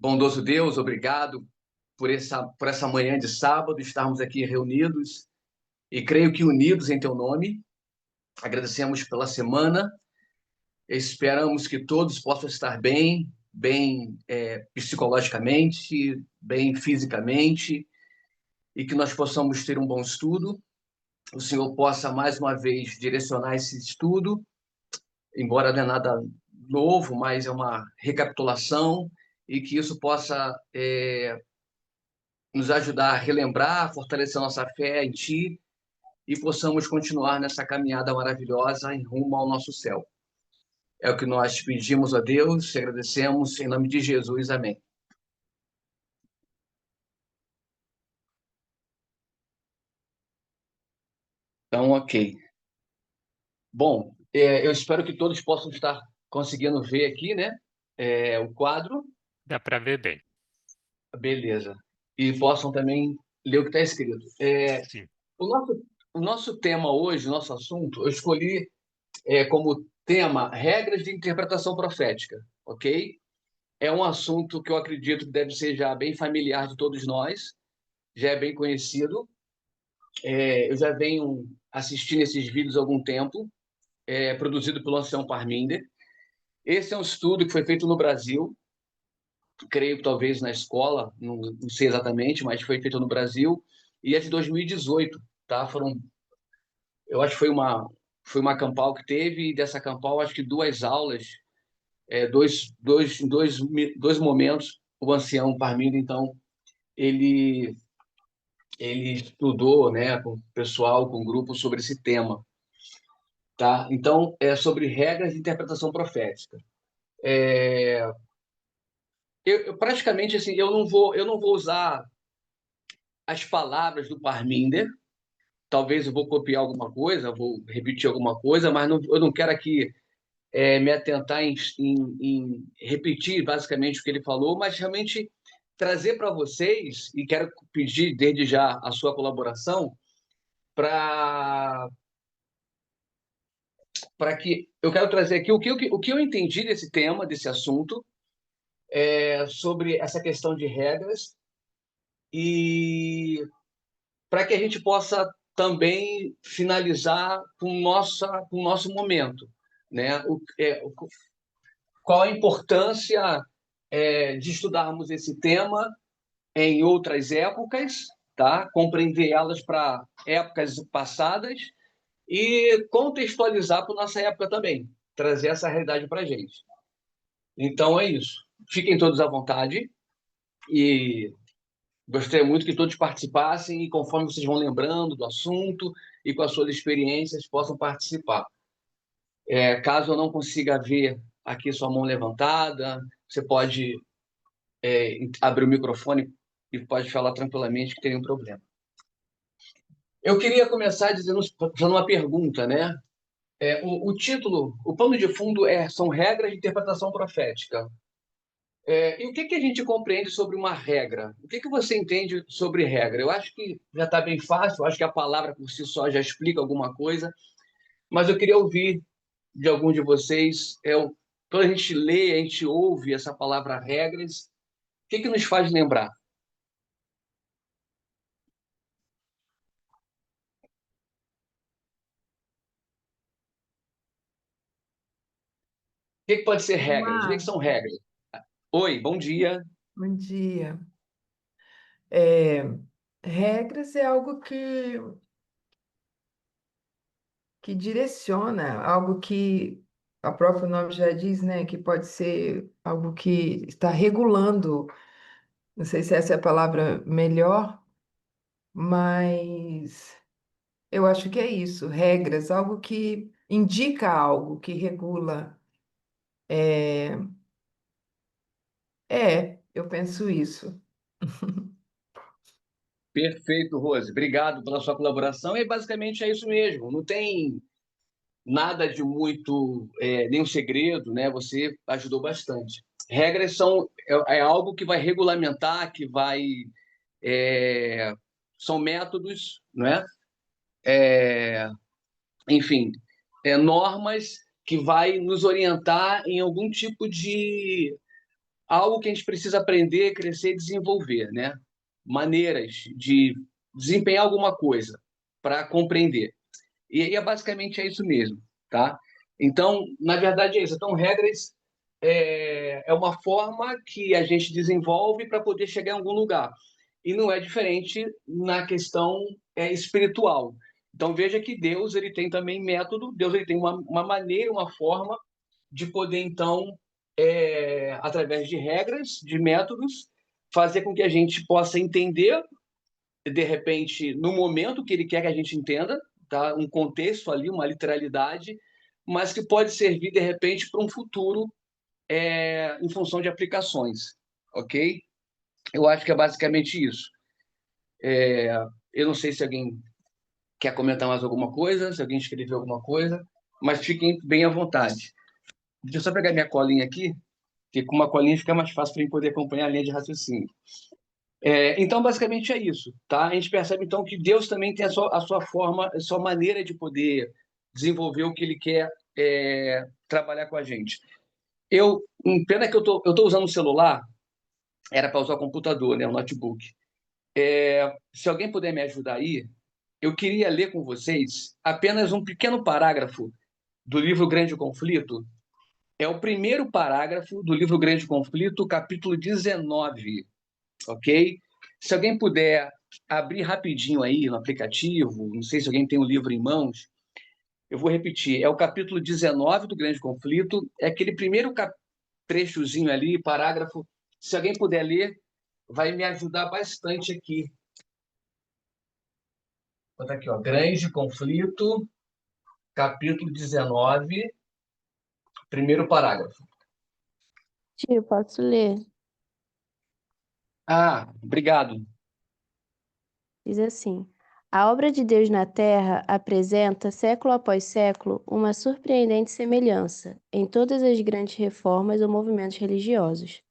Bondoso Deus, obrigado por essa manhã de sábado, estarmos aqui reunidos e creio que unidos em Teu nome. Agradecemos pela semana, esperamos que todos possam estar bem psicologicamente, bem fisicamente, e que nós possamos ter um bom estudo. O Senhor possa, mais uma vez, direcionar esse estudo, embora não é nada novo, mas é uma recapitulação, e que isso possa nos ajudar a relembrar, fortalecer nossa fé em Ti e possamos continuar nessa caminhada maravilhosa em rumo ao nosso céu. É o que nós pedimos a Deus e agradecemos em nome de Jesus. Amém. Então, ok. Bom, eu espero que todos possam estar conseguindo ver aqui, né? O quadro. Dá para ver bem. Beleza. E possam também ler o que está escrito. Sim. O nosso tema hoje, o nosso assunto, eu escolhi como tema regras de interpretação profética, ok? É um assunto que eu acredito que deve ser já bem familiar de todos nós, já é bem conhecido. Eu já venho assistindo esses vídeos há algum tempo, produzido pelo Ancião Parminder. Esse é um estudo que foi feito no Brasil, creio que talvez na escola, não sei exatamente, mas foi feito no Brasil, e é de 2018, tá? Eu acho que foi uma campal que teve, e dessa campal, acho que duas aulas, dois momentos, o Ancião Parminder, então, ele estudou, né, com o pessoal, com o grupo, sobre esse tema, tá? Então, é sobre regras de interpretação profética. Eu praticamente assim, eu não vou usar as palavras do Parminder. Talvez eu vou copiar alguma coisa, vou repetir alguma coisa, mas eu não quero aqui me atentar em repetir basicamente o que ele falou, mas realmente trazer para vocês, e quero pedir desde já a sua colaboração para que eu quero trazer aqui o que eu entendi desse tema, desse assunto, sobre essa questão de regras, e para que a gente possa também finalizar com o nosso momento, né? Qual a importância de estudarmos esse tema em outras épocas, tá? Compreender elas para épocas passadas e contextualizar para nossa época também, trazer essa realidade para a gente. Então é isso. Fiquem todos à vontade e gostaria muito que todos participassem e, conforme vocês vão lembrando do assunto e com as suas experiências, possam participar. Caso eu não consiga ver aqui sua mão levantada, você pode abrir o microfone e pode falar tranquilamente, que tem nenhum problema. Eu queria começar fazendo uma pergunta, né? O título, o pano de fundo são regras de interpretação profética. E o que a gente compreende sobre uma regra? O que você entende sobre regra? Eu acho que já está bem fácil, eu acho que a palavra por si só já explica alguma coisa, mas eu queria ouvir de algum de vocês. Quando a gente lê, a gente ouve essa palavra regras, o que nos faz lembrar? O que pode ser regras? O que Olá, são regras? Oi, bom dia. bom dia. É, regras é algo que direciona, algo que o próprio nome já diz, né? Que pode ser algo que está regulando, não sei se essa é a palavra melhor, mas eu acho que é isso, regras, algo que indica algo, que regula. É, eu penso isso. Perfeito, Rose. Obrigado pela sua colaboração. E basicamente é isso mesmo. Não tem nada de muito, nenhum segredo, né? Você ajudou bastante. Regras é algo que vai regulamentar, é, são métodos, né? Enfim, normas que vai nos orientar em algum tipo de algo que a gente precisa aprender, crescer e desenvolver, né? Maneiras de desempenhar alguma coisa para compreender. E aí, basicamente, é isso mesmo, tá? Então, na verdade, é isso. Então, regras é uma forma que a gente desenvolve para poder chegar em algum lugar. E não é diferente na questão espiritual. Então, veja que Deus ele tem também método, Deus ele tem uma maneira, uma forma de poder, então, através de regras, de métodos, fazer com que a gente possa entender, de repente, no momento que ele quer que a gente entenda, tá? Um contexto ali, uma literalidade, mas que pode servir, de repente, para um futuro em função de aplicações, ok? Eu acho que é basicamente isso. Eu não sei se alguém quer comentar mais alguma coisa, se alguém escreveu alguma coisa, mas fiquem bem à vontade. Deixa eu só pegar minha colinha aqui, que com uma colinha fica mais fácil para mim poder acompanhar a linha de raciocínio. Então, basicamente é isso, tá? A gente percebe, então, que Deus também tem a sua forma, a sua maneira de poder desenvolver o que Ele quer trabalhar com a gente. Pena que eu tô usando o celular, era para usar o computador, né, o notebook. Se alguém puder me ajudar aí, eu queria ler com vocês apenas um pequeno parágrafo do livro Grande Conflito. É o primeiro parágrafo do livro Grande Conflito, capítulo 19, ok? Se alguém puder abrir rapidinho aí no aplicativo, não sei se alguém tem o livro em mãos, eu vou repetir, é o capítulo 19 do Grande Conflito, é aquele primeiro trechozinho ali, parágrafo. Se alguém puder ler, vai me ajudar bastante aqui. Vou botar aqui, ó, Grande Conflito, capítulo 19, primeiro parágrafo. Tio, posso ler? Ah, obrigado. Diz assim: a obra de Deus na Terra apresenta, século após século, uma surpreendente semelhança em todas as grandes reformas ou movimentos religiosos.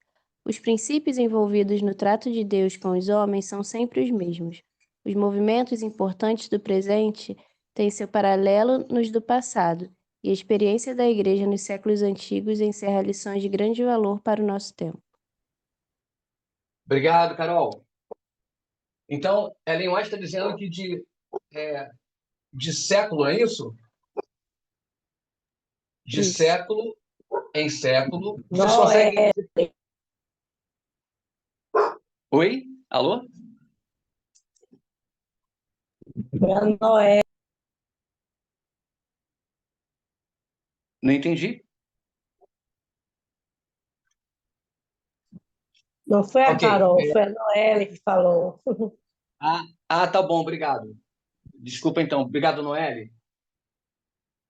Os princípios envolvidos no trato de Deus com os homens são sempre os mesmos. Os movimentos importantes do presente têm seu paralelo nos do passado, e a experiência da Igreja nos séculos antigos encerra lições de grande valor para o nosso tempo. Obrigado, Carol. Então, Ellen White está dizendo que de século, é isso? De Isso. século em século. Vocês Não conseguem. é Oi? Alô? Noé, Não entendi. não foi a Ok. Carol, foi a Noelle que falou. Tá bom, obrigado. Desculpa, então. Obrigado, Noelle.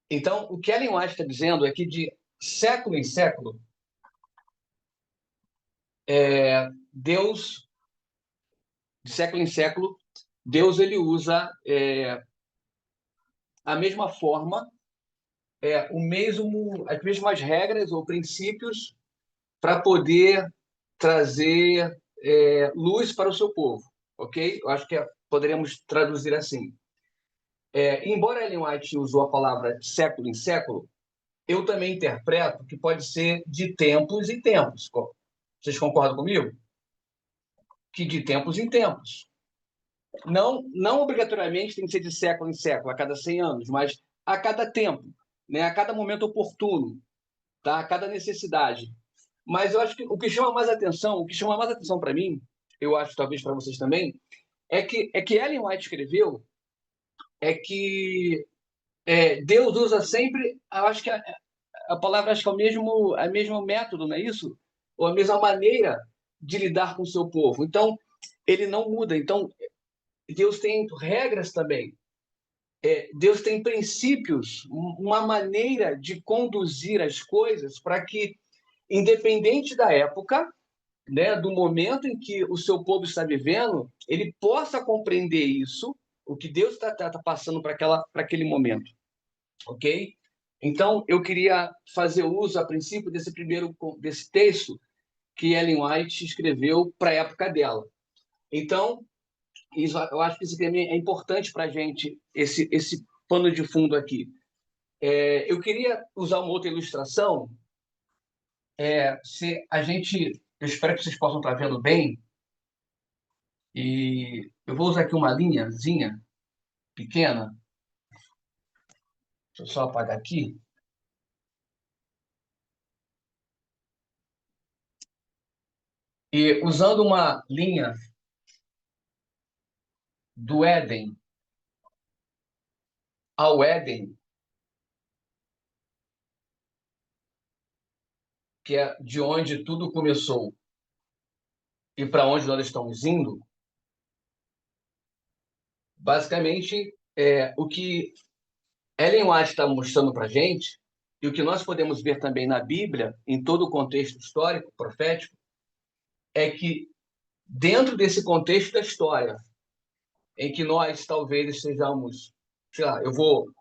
Então, o que Ellen White está dizendo é que de século em século, Deus, de século em século, Deus ele usa a mesma forma, as mesmas regras ou princípios para poder trazer luz para o seu povo, ok? Eu acho que poderíamos traduzir assim. Embora Ellen White usou a palavra século em século, eu também interpreto que pode ser de tempos em tempos. Vocês concordam comigo? Que de tempos em tempos. Não obrigatoriamente tem que ser de século em século, a cada 100 anos, mas a cada tempo, né? A cada momento oportuno, tá? A cada necessidade. Mas eu acho que o que chama mais atenção para mim, eu acho talvez para vocês também, é que Ellen White escreveu que Deus usa sempre, eu acho que a palavra acho que é o mesmo método, não é isso? Ou a mesma maneira de lidar com o seu povo. Então, ele não muda. Então, Deus tem regras também. Deus tem princípios, uma maneira de conduzir as coisas para que, independente da época, né, do momento em que o seu povo está vivendo, ele possa compreender isso, o que Deus está passando para aquele momento, ok? Então, eu queria fazer uso, a princípio, desse texto que Ellen White escreveu para a época dela. Então, eu acho que isso também é importante para a gente, esse pano de fundo aqui. Eu queria usar uma outra ilustração. Se a gente Eu espero que vocês possam estar vendo bem. E eu vou usar aqui uma linhazinha pequena. Deixa eu só apagar aqui. E usando uma linha do Éden ao Éden, que é de onde tudo começou e para onde nós estamos indo, basicamente o que Ellen White está mostrando para a gente, e o que nós podemos ver também na Bíblia, em todo o contexto histórico, profético, é que dentro desse contexto da história, em que nós talvez estejamos, sei lá, eu vou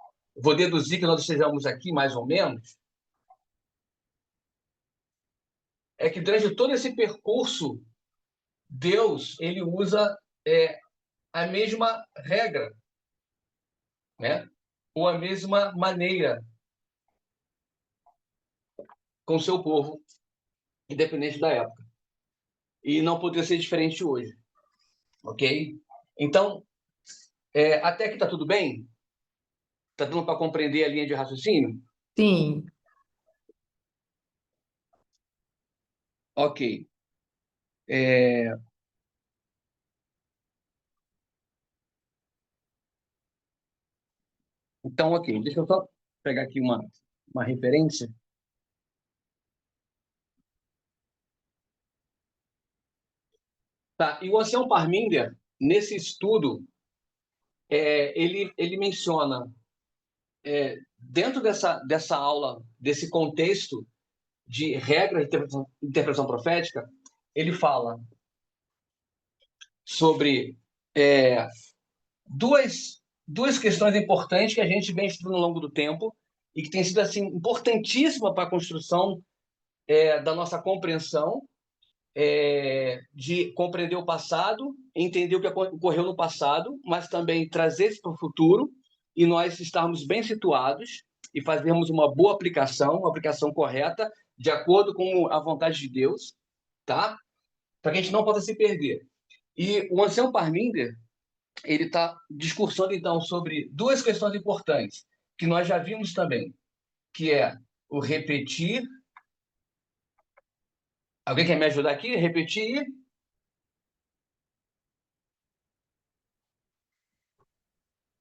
deduzir que nós estejamos aqui mais ou menos, é que durante todo esse percurso, Deus ele usa a mesma regra, né? Ou a mesma maneira com o seu povo, independente da época. E não poderia ser diferente hoje, ok? Então, até aqui está tudo bem? Está dando para compreender a linha de raciocínio? Sim. Ok. É, Então, ok. Deixa eu só pegar aqui uma referência. Tá. E o Anselm Parminder, nesse estudo, ele menciona, dentro dessa aula, desse contexto de regra de interpretação profética, ele fala sobre duas questões importantes que a gente vem estudando ao longo do tempo e que tem sido assim importantíssima para a construção da nossa compreensão, de compreender o passado, entender o que ocorreu no passado, mas também trazer isso para o futuro e nós estarmos bem situados e fazermos uma aplicação correta, de acordo com a vontade de Deus, tá? Para que a gente não possa se perder. E o Anselm Parminder, ele está discursando, então, sobre duas questões importantes, que nós já vimos também, que é o repetir. Alguém quer me ajudar aqui? Repetir.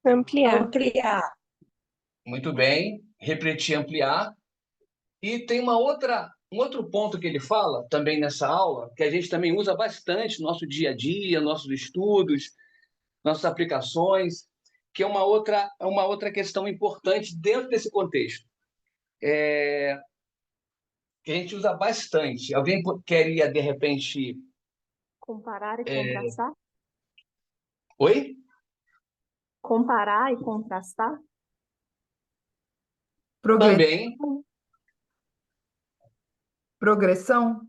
Ampliar. Ampliar. Muito bem. Repetir, ampliar. E tem um outro ponto que ele fala também nessa aula, que a gente também usa bastante no nosso dia a dia, nossos estudos, nossas aplicações, que é uma outra questão importante dentro desse contexto, que a gente usa bastante. Alguém queria, de repente... Comparar e contrastar? Oi? Comparar e contrastar? Também, Progressão?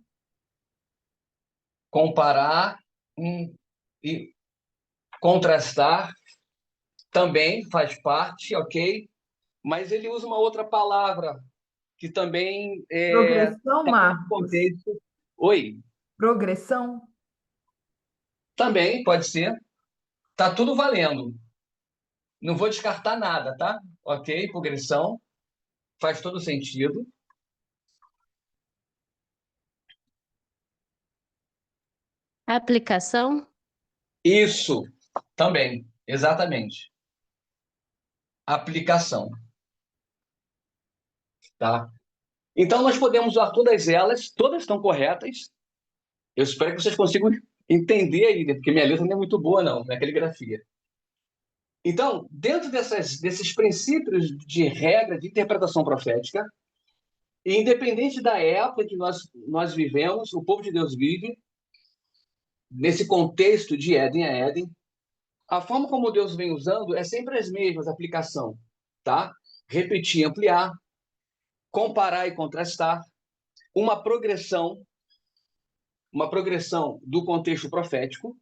comparar e contrastar também faz parte, ok? Mas ele usa uma outra palavra que também Progressão, Marcos? contexto. Oi, Progressão? também pode ser. Tá tudo valendo. Não vou descartar nada, tá? Ok, progressão faz todo sentido. Aplicação? Isso também, exatamente. Aplicação, tá? Então nós podemos usar todas estão corretas. Eu espero que vocês consigam entender aí, né? Porque minha letra não é muito boa, não é caligrafia. Então, dentro desses princípios de regra de interpretação profética, e independente da época que nós vivemos, o povo de Deus vive, nesse contexto de Éden a Éden, a forma como Deus vem usando é sempre as mesmas, aplicação, tá? Repetir, ampliar, comparar e contrastar, uma progressão do contexto profético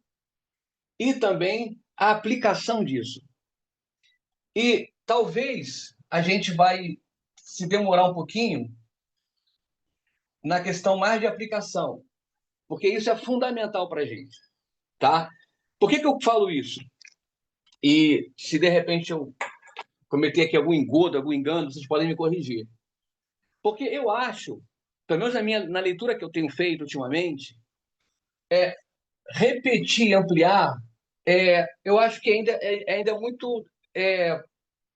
e também a aplicação disso. E talvez a gente vai se demorar um pouquinho na questão mais de aplicação, porque isso é fundamental para a gente, tá? Por que eu falo isso? E se de repente eu cometer aqui algum engodo, algum engano, vocês podem me corrigir. Porque eu acho, pelo menos na leitura que eu tenho feito ultimamente, repetir, ampliar, eu acho que ainda é muito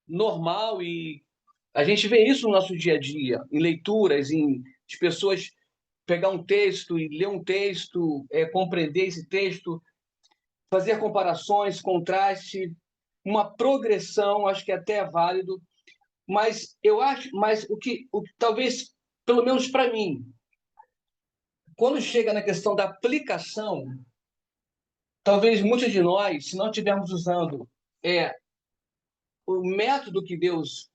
normal e a gente vê isso no nosso dia a dia, em leituras, de pessoas pegar um texto e ler um texto, compreender esse texto, fazer comparações, contraste, uma progressão, acho que até é válido, mas eu acho, mas o que talvez, pelo menos para mim, quando chega na questão da aplicação, talvez muitos de nós, se não estivermos usando o método que Deus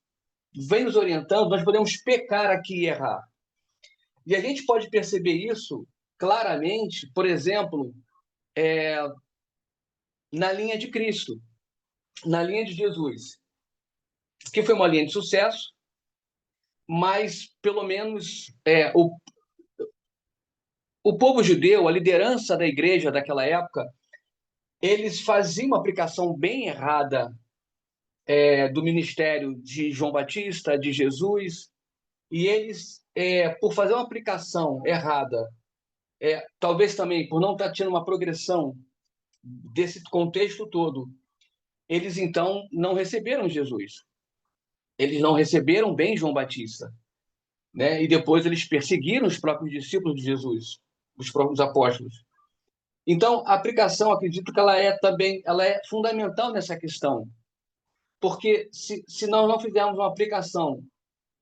vem nos orientando, nós podemos pecar aqui e errar. E a gente pode perceber isso claramente, por exemplo, na linha de Cristo, na linha de Jesus, que foi uma linha de sucesso, mas pelo menos o povo judeu, a liderança da igreja daquela época, eles faziam uma aplicação bem errada do ministério de João Batista, de Jesus, e eles, por fazer uma aplicação errada, talvez também por não estar tendo uma progressão desse contexto todo, eles então não receberam Jesus. Eles não receberam bem João Batista, né? E depois eles perseguiram os próprios discípulos de Jesus, os próprios apóstolos. Então, a aplicação, acredito que ela é fundamental nessa questão, porque se nós não fizermos uma aplicação,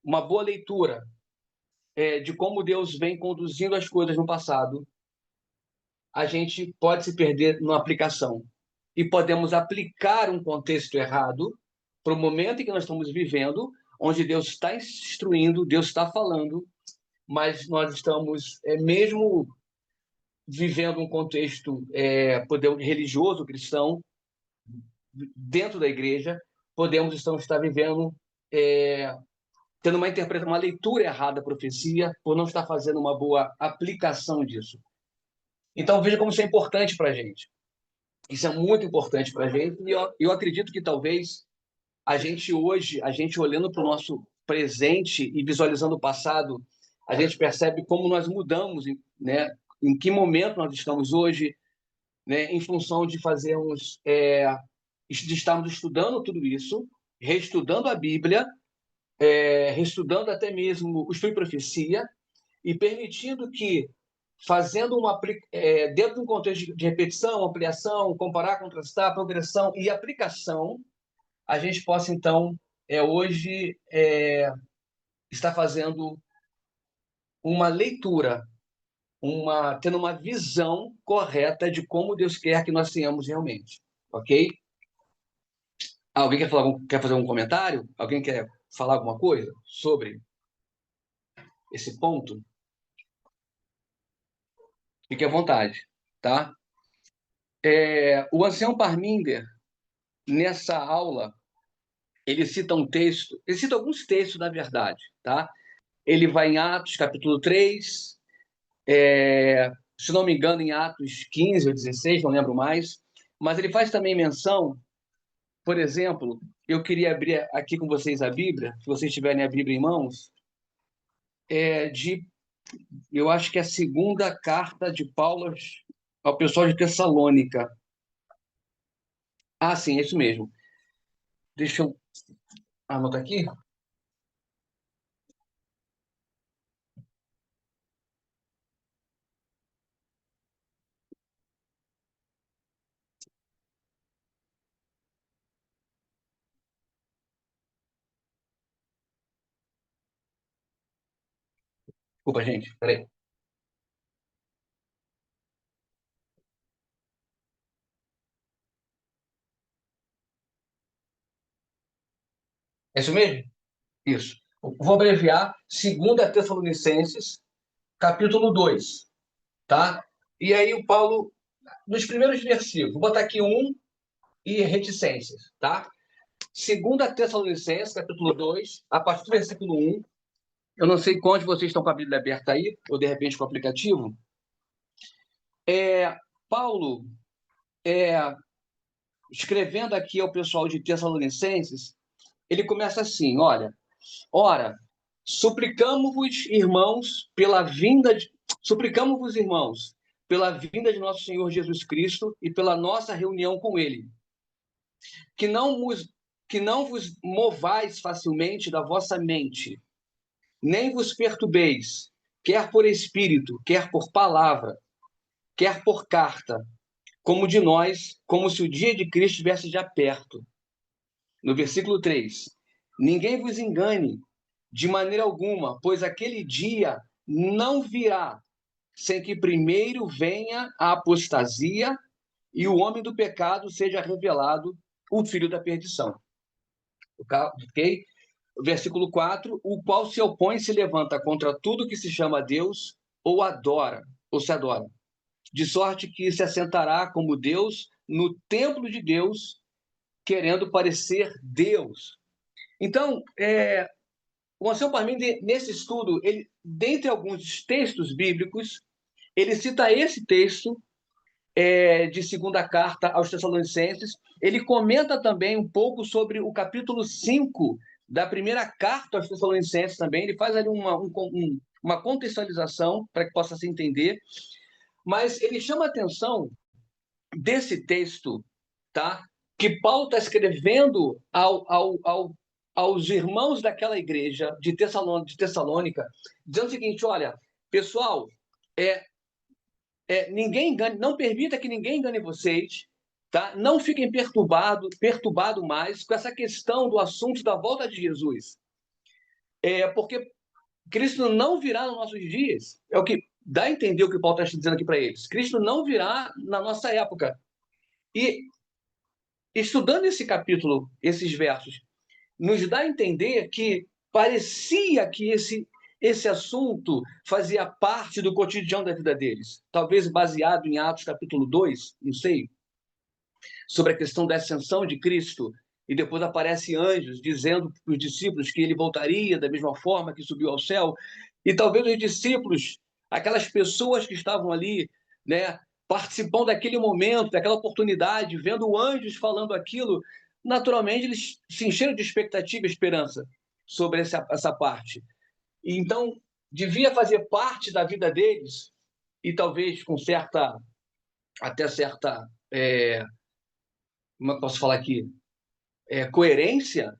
uma boa leitura de como Deus vem conduzindo as coisas no passado, a gente pode se perder na aplicação. E podemos aplicar um contexto errado para o momento em que nós estamos vivendo, onde Deus está instruindo, Deus está falando, mas nós estamos, mesmo vivendo um contexto religioso, cristão, dentro da igreja, podemos estar vivendo, tendo uma leitura errada da profecia, por não estar fazendo uma boa aplicação disso. Então, veja como isso é importante para a gente. Isso é muito importante para a gente, e eu acredito que talvez a gente hoje, olhando para o nosso presente e visualizando o passado, a gente percebe como nós mudamos, né? Em que momento nós estamos hoje, né? Em função de de estarmos estudando tudo isso, reestudando a Bíblia, reestudando até mesmo o Estudo e Profecia, e permitindo que, dentro de um contexto de repetição, ampliação, comparar, contrastar, progressão e aplicação, a gente possa, então, hoje estar fazendo uma leitura, tendo uma visão correta de como Deus quer que nós tenhamos realmente. Ok? Alguém quer fazer algum comentário? Alguém quer falar alguma coisa sobre esse ponto? Fique à vontade, tá? O ancião Parminder, nessa aula, ele cita alguns textos, na verdade, tá? Ele vai em Atos, capítulo 3, se não me engano, em Atos 15 ou 16, não lembro mais, mas ele faz também menção, por exemplo, eu queria abrir aqui com vocês a Bíblia, se vocês tiverem a Bíblia em mãos, eu acho que é a segunda carta de Paulo ao pessoal de Tessalônica. Ah, sim, é isso mesmo. Deixa eu anotar aqui. Desculpa, gente, peraí. É isso mesmo? Isso. Vou abreviar. 2 Tessalonicenses, capítulo 2, tá? E aí o Paulo, nos primeiros versículos, vou botar aqui 1 e reticências, tá? 2 Tessalonicenses, capítulo 2, a partir do versículo 1. Eu não sei quantos de vocês estão com a Bíblia aberta aí, ou de repente com o aplicativo. Paulo, escrevendo aqui ao pessoal de Tessalonicenses, ele começa assim, olha, ora, suplicamos-vos, irmãos, pela vinda de nosso Senhor Jesus Cristo e pela nossa reunião com ele, que não vos movais facilmente da vossa mente, nem vos perturbeis, quer por espírito, quer por palavra, quer por carta, como de nós, como se o dia de Cristo estivesse já perto. No versículo 3, ninguém vos engane de maneira alguma, pois aquele dia não virá sem que primeiro venha a apostasia e o homem do pecado seja revelado, o filho da perdição. Ok? Versículo 4, o qual se opõe e se levanta contra tudo que se chama Deus ou adora, ou se adora, de sorte que se assentará como Deus no templo de Deus, querendo parecer Deus. Então, o Anselmo Parmenide, nesse estudo, ele, dentre alguns textos bíblicos, ele cita esse texto de segunda carta aos Tessalonicenses. Ele comenta também um pouco sobre o capítulo 5 da primeira carta aos Tessalonicenses também. Ele faz ali uma contextualização para que possa se entender. Mas ele chama a atenção desse texto, tá? Que Paulo está escrevendo aos irmãos daquela igreja de Tessalônica, dizendo o seguinte, olha, pessoal, ninguém engane, não permita que ninguém engane vocês, tá? Não fiquem perturbados mais com essa questão do assunto da volta de Jesus. Porque Cristo não virá nos nossos dias. É o que dá a entender o que Paulo está dizendo aqui para eles. Cristo não virá na nossa época. E estudando esse capítulo, esses versos, nos dá a entender que parecia que esse assunto fazia parte do cotidiano da vida deles. Talvez baseado em Atos capítulo 2, não sei, sobre a questão da ascensão de Cristo, e depois aparecem anjos dizendo para os discípulos que ele voltaria da mesma forma que subiu ao céu, e talvez os discípulos, aquelas pessoas que estavam ali, né, participando daquele momento, daquela oportunidade, vendo anjos falando aquilo, naturalmente eles se encheram de expectativa e esperança sobre essa parte. E então, devia fazer parte da vida deles, e talvez com até certa, como eu posso falar aqui, coerência,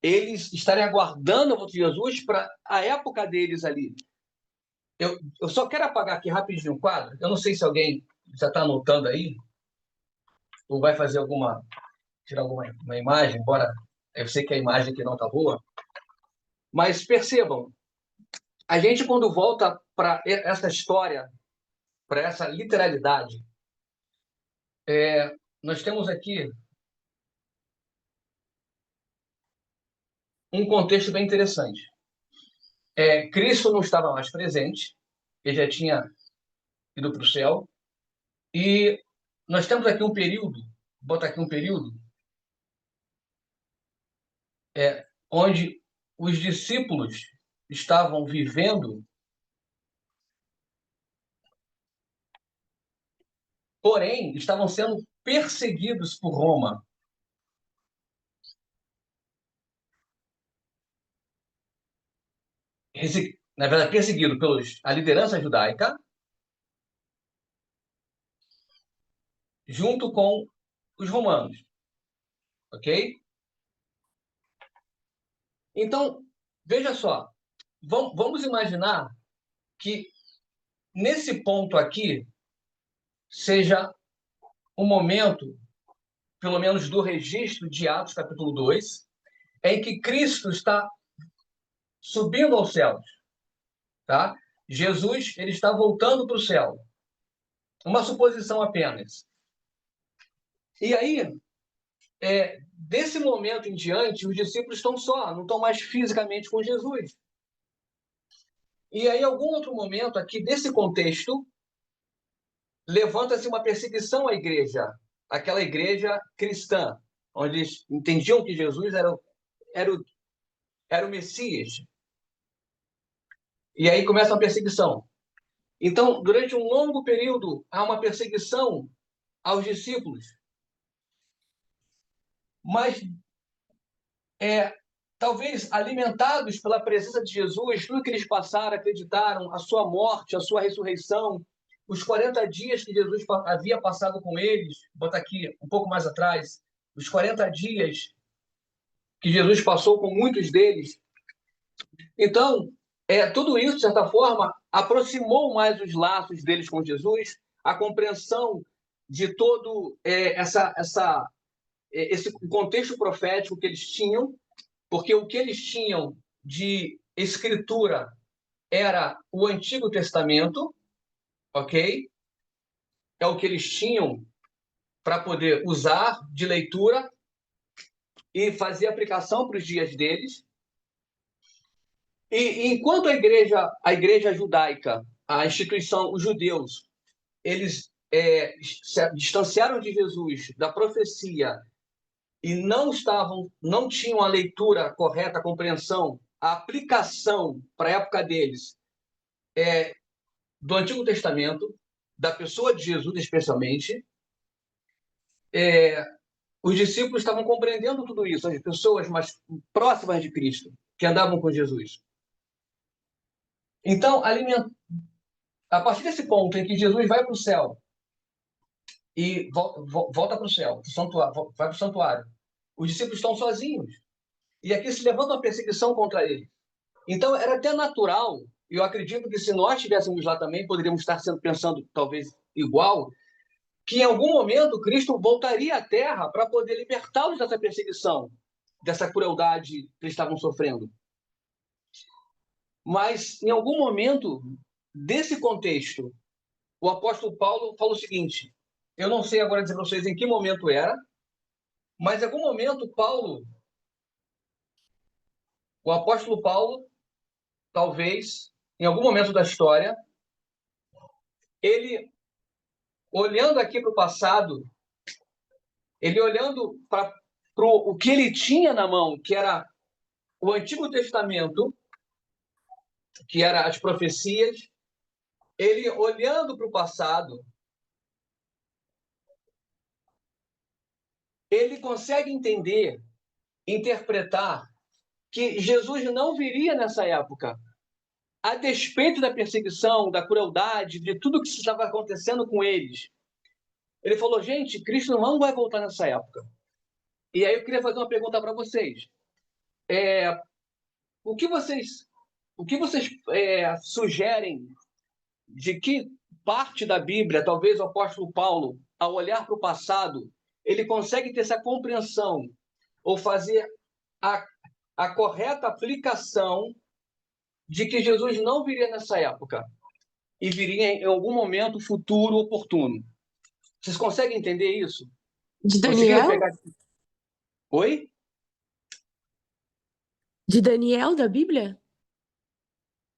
eles estarem aguardando a volta de Jesus para a época deles ali. Eu só quero apagar aqui rapidinho o quadro. Eu não sei se alguém já está anotando aí, ou vai fazer tirar alguma uma imagem, embora eu sei que a imagem aqui não está boa. Mas percebam, a gente quando volta para essa história, para essa literalidade, nós temos aqui um contexto bem interessante. Cristo não estava mais presente, ele já tinha ido para o céu, e nós temos aqui um período, vou botar aqui um período, onde os discípulos estavam vivendo, porém, estavam sendo perseguidos por Roma. Na verdade, perseguido pela liderança judaica, junto com os romanos. Ok? Então, veja só, vamos imaginar que nesse ponto aqui seja o momento, pelo menos do registro de Atos capítulo 2, em que Cristo está subindo aos céus. Tá? Jesus ele está voltando para o céu. Uma suposição apenas. E aí, desse momento em diante, os discípulos estão só, não estão mais fisicamente com Jesus. E aí, em algum outro momento aqui desse contexto, levanta-se uma perseguição à igreja, aquela igreja cristã, onde eles entendiam que Jesus era o Messias. E aí começa uma perseguição. Então, durante um longo período, há uma perseguição aos discípulos. Mas, talvez alimentados pela presença de Jesus, tudo que eles passaram, acreditaram, a sua morte, a sua ressurreição, os 40 dias que Jesus havia passado com eles, vou botar aqui um pouco mais atrás, os 40 dias que Jesus passou com muitos deles. Então, tudo isso, de certa forma, aproximou mais os laços deles com Jesus, a compreensão de todo esse contexto profético que eles tinham, porque o que eles tinham de escritura era o Antigo Testamento, ok? É o que eles tinham para poder usar de leitura e fazer aplicação para os dias deles. E enquanto a igreja judaica, a instituição, os judeus, eles se distanciaram de Jesus, da profecia, e não tinham a leitura correta, a compreensão, a aplicação para a época deles do Antigo Testamento, da pessoa de Jesus especialmente, os discípulos estavam compreendendo tudo isso, as pessoas mais próximas de Cristo, que andavam com Jesus. Então, a partir desse ponto em que Jesus vai para o céu e volta para o céu, vai para o santuário, os discípulos estão sozinhos. E aqui se levanta uma perseguição contra ele. Então, era até natural, e eu acredito que se nós estivéssemos lá também, poderíamos estar pensando talvez igual, que em algum momento Cristo voltaria à Terra para poder libertá-los dessa perseguição, dessa crueldade que eles estavam sofrendo. Mas, em algum momento desse contexto, o apóstolo Paulo falou o seguinte, eu não sei agora dizer para vocês em que momento era, mas em algum momento o apóstolo Paulo, talvez, em algum momento da história, ele, olhando aqui para o passado, ele olhando para o que ele tinha na mão, que era o Antigo Testamento, que era as profecias, ele olhando para o passado, ele consegue entender, interpretar que Jesus não viria nessa época, a despeito da perseguição, da crueldade, de tudo que estava acontecendo com eles. Ele falou, gente, Cristo não vai voltar nessa época. E aí eu queria fazer uma pergunta para vocês. O que vocês sugerem de que parte da Bíblia, talvez o apóstolo Paulo, ao olhar para o passado, ele consegue ter essa compreensão ou fazer a correta aplicação de que Jesus não viria nessa época e viria em algum momento futuro oportuno? Vocês conseguem entender isso? De Conseguiram Daniel? pegar? Oi? De Daniel da Bíblia?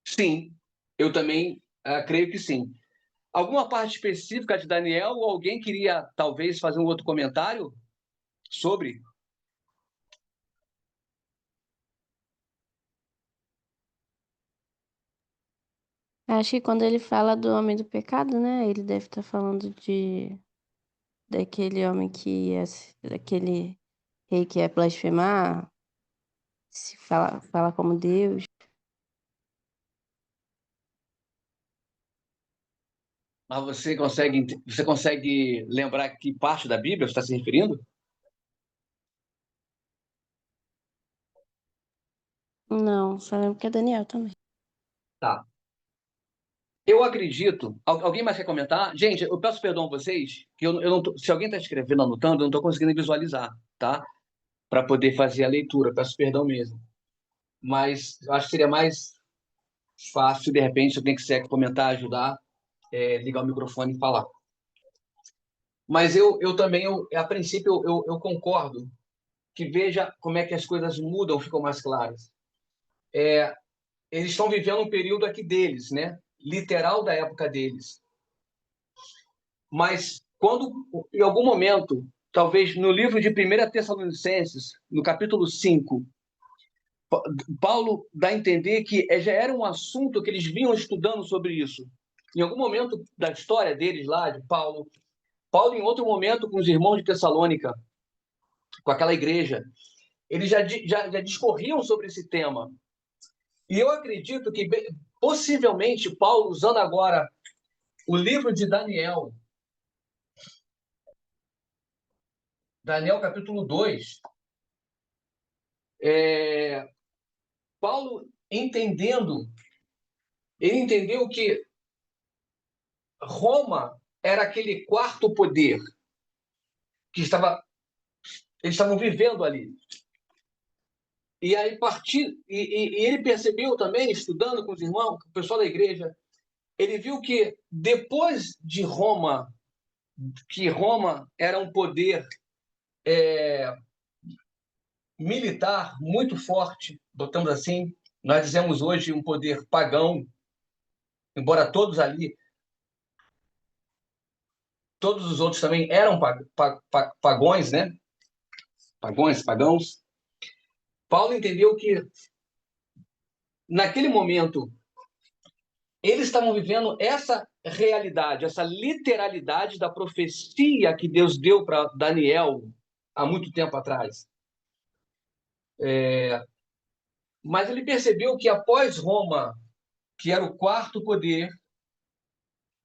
Sim, eu também creio que sim. Alguma parte específica de Daniel ou alguém queria talvez fazer um outro comentário sobre? Acho que quando ele fala do homem do pecado, né? Ele deve estar falando daquele homem daquele rei que ia blasfemar, se fala como Deus. Mas você consegue lembrar que parte da Bíblia você está se referindo? Não, só lembro que é Daniel também. Tá. Eu acredito. Alguém mais quer comentar? Gente, eu peço perdão a vocês, que eu não tô, se alguém está escrevendo, anotando, eu não estou conseguindo visualizar, tá? Para poder fazer a leitura. Peço perdão mesmo. Mas eu acho que seria mais fácil, de repente, se alguém quiser comentar, ajudar, ligar o microfone e falar. Mas eu também, a princípio, eu concordo que veja como é que as coisas mudam, ficam mais claras. Eles estão vivendo um período aqui deles, né? Literal da época deles. Mas quando, em algum momento, talvez no livro de 1 Tessalonicenses, no capítulo 5, Paulo dá a entender que já era um assunto que eles vinham estudando sobre isso. em algum momento da história deles lá, de Paulo, em outro momento com os irmãos de Tessalônica, com aquela igreja, eles já discorriam sobre esse tema. E eu acredito que, possivelmente, Paulo, usando agora o livro de Daniel, Daniel capítulo 2, Paulo ele entendeu que Roma era aquele quarto poder que eles estavam vivendo ali. E aí ele percebeu também, estudando com os irmãos, com o pessoal da igreja, ele viu que depois de Roma, que Roma era um poder militar muito forte, botamos assim, nós dizemos hoje um poder pagão, embora todos os outros também eram pagões, né? Pagãos. Paulo entendeu que, naquele momento, eles estavam vivendo essa realidade, essa literalidade da profecia que Deus deu para Daniel há muito tempo atrás. Mas ele percebeu que após Roma, que era o quarto poder,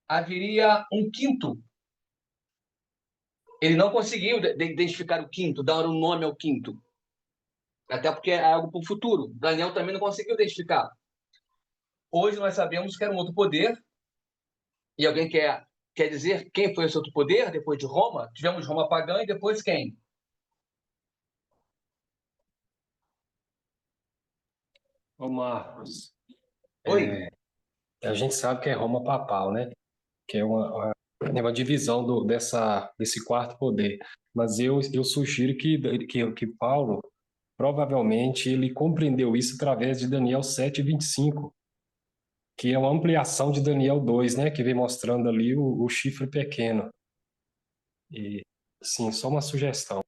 haveria um quinto. Ele não conseguiu identificar o quinto, dar um nome ao quinto. Até porque é algo para o futuro. Daniel também não conseguiu identificar. Hoje nós sabemos que era um outro poder. E alguém quer dizer quem foi esse outro poder depois de Roma? Tivemos Roma pagã e depois quem? Ô Marcos, Oi. a gente sabe que é Roma papal, né? Que é uma divisão desse quarto poder. Mas eu sugiro que Paulo, provavelmente, ele compreendeu isso através de Daniel 7:25, que é uma ampliação de Daniel 2, né? Que vem mostrando ali o chifre pequeno. E, sim, só uma sugestão.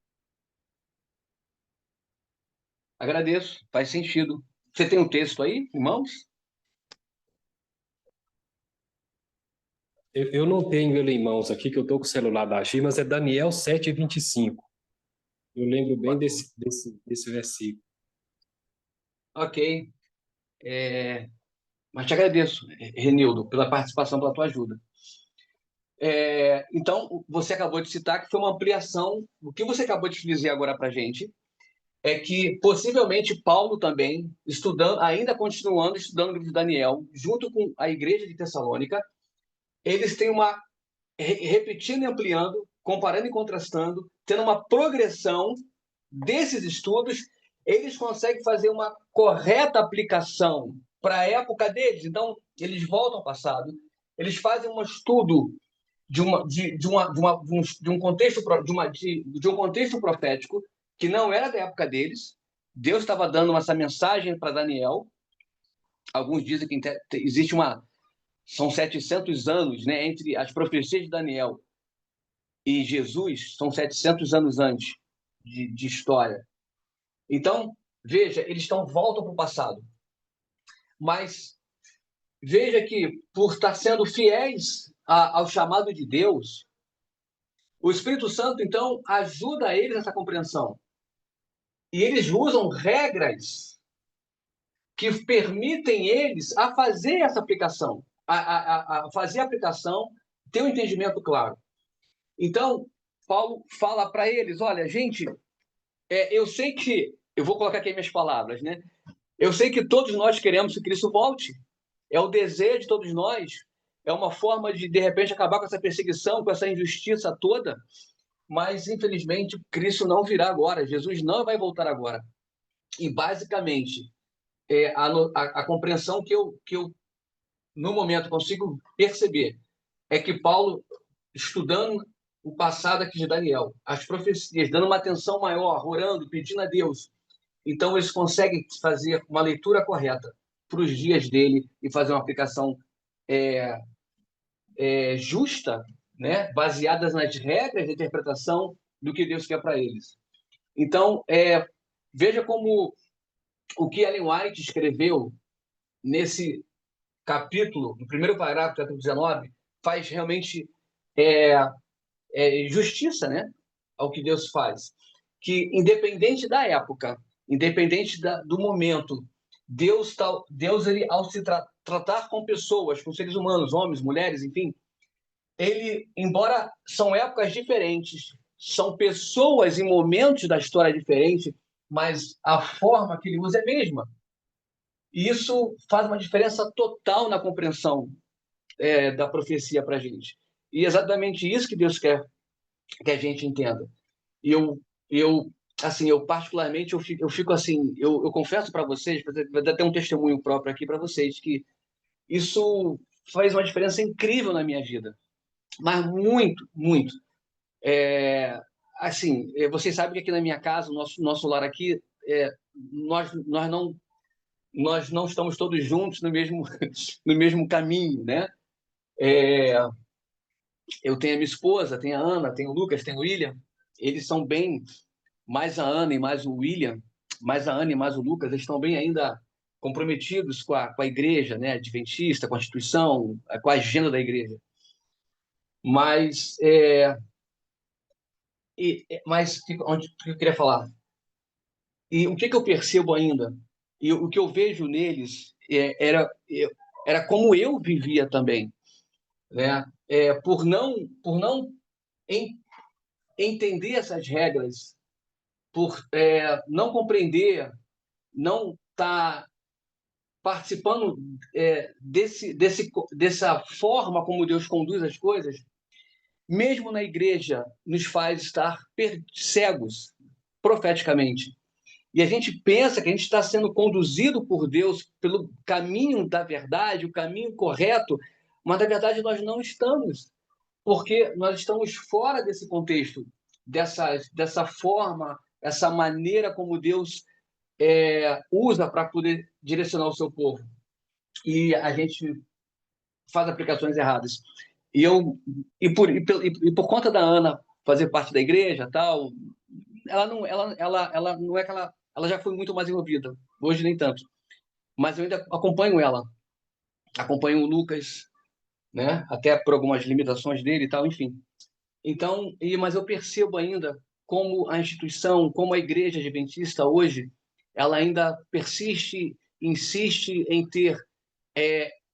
Agradeço, faz sentido. Você tem um texto aí, irmãos? Eu não tenho ele em mãos aqui, que eu estou com o celular da Gi, mas é Daniel 7:25. Eu lembro bem desse versículo. Ok. Mas te agradeço, Renildo, pela participação, pela tua ajuda. Então, você acabou de citar que foi uma ampliação. O que você acabou de dizer agora para a gente é que, possivelmente, Paulo também, ainda continuando estudando o livro de Daniel, junto com a igreja de Tessalônica, eles têm repetindo e ampliando, comparando e contrastando, tendo uma progressão desses estudos, eles conseguem fazer uma correta aplicação para a época deles. Então, eles voltam ao passado, eles fazem um estudo de um contexto profético que não era da época deles. Deus estava dando essa mensagem para Daniel. Alguns dizem que são 700 anos, né, entre as profecias de Daniel e Jesus, são 700 anos antes de história. Então, veja, eles voltam para o passado. Mas veja que, por estar sendo fiéis ao chamado de Deus, o Espírito Santo, então, ajuda eles nessa compreensão. E eles usam regras que permitem eles a fazer essa aplicação, a fazer a aplicação, ter um entendimento claro. Então, Paulo fala para eles, olha, gente, eu sei que, eu vou colocar aqui minhas palavras, né? Eu sei que todos nós queremos que Cristo volte. É o desejo de todos nós. É uma forma de repente, acabar com essa perseguição, com essa injustiça toda. Mas, infelizmente, Cristo não virá agora. Jesus não vai voltar agora. E, basicamente, a compreensão que eu, no momento, consigo perceber é que Paulo, estudando o passado aqui de Daniel, as profecias, dando uma atenção maior, orando, pedindo a Deus, então eles conseguem fazer uma leitura correta para os dias dele e fazer uma aplicação justa, né, baseadas nas regras de interpretação do que Deus quer para eles. Então, veja como o que Ellen White escreveu capítulo, no primeiro parágrafo do capítulo 19, faz realmente justiça, né, ao que Deus faz. Que, independente da época, independente do momento, Deus, ele, ao se tratar com pessoas, com seres humanos, homens, mulheres, enfim, ele, embora são épocas diferentes, são pessoas e momentos da história diferentes, mas a forma que ele usa é a mesma. E isso faz uma diferença total na compreensão da profecia para a gente. E é exatamente isso que Deus quer que a gente entenda. E assim, eu particularmente, eu fico assim, eu confesso para vocês, vou dar até um testemunho próprio aqui para vocês, que isso faz uma diferença incrível na minha vida. Mas muito, muito. Assim, vocês sabem que aqui na minha casa, o nosso lar aqui, nós não estamos todos juntos no mesmo, no mesmo caminho, né? Eu tenho a minha esposa, tenho a Ana, tenho o Lucas, tenho o William. Eles são bem, mais a Ana e mais o William, mais a Ana e mais o Lucas, eles estão bem ainda comprometidos com a igreja, né, adventista, com a instituição, com a agenda da igreja. Mas, onde eu queria falar? E o que eu percebo ainda? E o que eu vejo neles era como eu vivia também, né? Por não entender essas regras, por não compreender, não estar participando dessa forma como Deus conduz as coisas, mesmo na igreja, nos faz estar cegos profeticamente. E a gente pensa que a gente está sendo conduzido por Deus pelo caminho da verdade, o caminho correto, mas na verdade nós não estamos, porque nós estamos fora desse contexto, dessa forma, essa maneira como Deus usa para poder direcionar o seu povo. E a gente faz aplicações erradas. E por conta da Ana fazer parte da igreja, tal, ela não é que ela já foi muito mais envolvida. Hoje nem tanto. Mas eu ainda acompanho o Lucas, né? Até por algumas limitações dele e tal, enfim. Então, mas eu percebo ainda como a instituição, como a igreja adventista hoje, ela ainda persiste, insiste em ter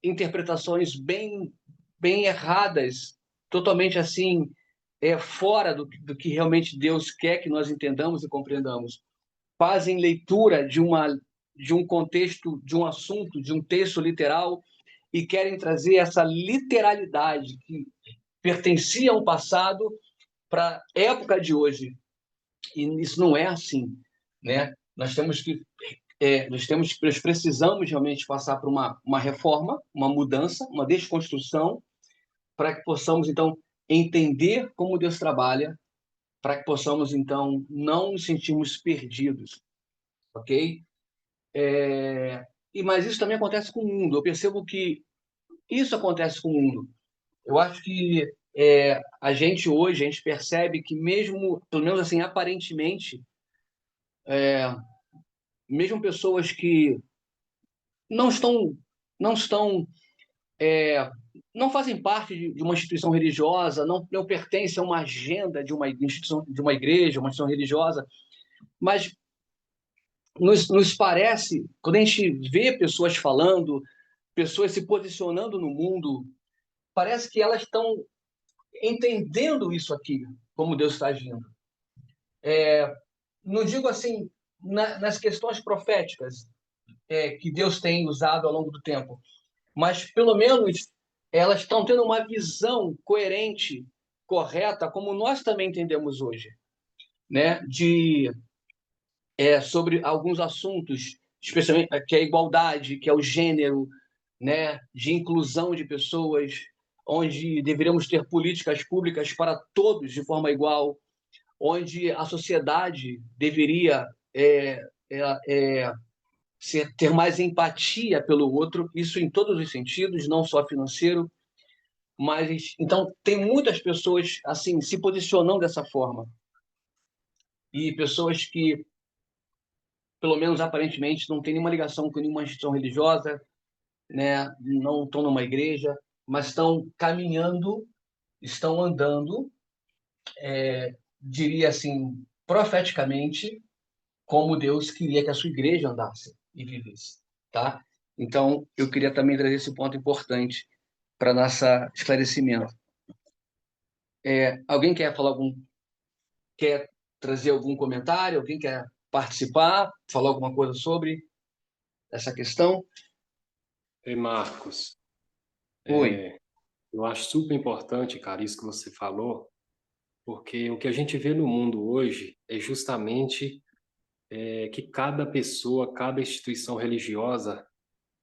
interpretações bem erradas, totalmente assim, fora do que realmente Deus quer que nós entendamos e compreendamos. Fazem leitura de um contexto, de um assunto, de um texto literal e querem trazer essa literalidade que pertencia ao passado para a época de hoje. E isso não é assim, né? Nós precisamos realmente passar por uma reforma, uma mudança, uma desconstrução, para que possamos, então, entender como Deus trabalha, para que possamos, então, não nos sentirmos perdidos, ok? Mas isso também acontece com o mundo. Eu percebo que isso acontece com o mundo. Eu acho que a gente hoje, a gente percebe que mesmo, pelo menos assim, aparentemente, mesmo pessoas que não estão, não estão, não fazem parte de uma instituição religiosa, não pertencem a uma agenda de uma instituição, de uma igreja, uma instituição religiosa, mas nos parece, quando a gente vê pessoas falando, pessoas se posicionando no mundo, parece que elas estão entendendo isso aqui, como Deus está agindo. Não digo assim nas questões proféticas que Deus tem usado ao longo do tempo, mas pelo menos elas estão tendo uma visão coerente, correta, como nós também entendemos hoje, né? Sobre alguns assuntos, especialmente que é a igualdade, que é o gênero, né? De inclusão de pessoas, onde deveríamos ter políticas públicas para todos de forma igual, onde a sociedade deveria ter mais empatia pelo outro, isso em todos os sentidos, não só financeiro, mas então tem muitas pessoas assim se posicionando dessa forma e pessoas que, pelo menos aparentemente, não têm nenhuma ligação com nenhuma instituição religiosa, né? Não estão numa igreja, mas estão caminhando, estão andando, diria assim, profeticamente, como Deus queria que a sua igreja andasse e vivesse, tá? Então, eu queria também trazer esse ponto importante para nosso esclarecimento. Alguém quer trazer algum comentário? Alguém quer participar, falar alguma coisa sobre essa questão? E Marcos, Oi. eu acho super importante, cara, isso que você falou, porque o que a gente vê no mundo hoje é justamente que cada pessoa, cada instituição religiosa,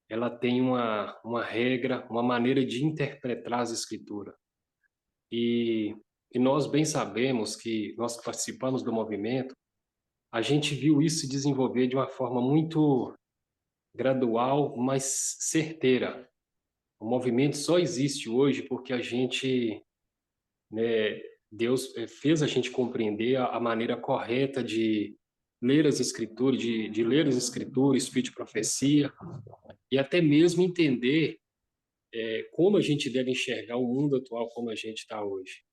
ela tem uma regra, uma maneira de interpretar as escrituras. E, e nós bem sabemos que nós que participamos do movimento, a gente viu isso se desenvolver de uma forma muito gradual, mas certeira. O movimento só existe hoje porque a gente, né, Deus fez a gente compreender a maneira correta de ler as escrituras, de ler as escrituras, espírito de profecia, e até mesmo entender como a gente deve enxergar o mundo atual como a gente está hoje.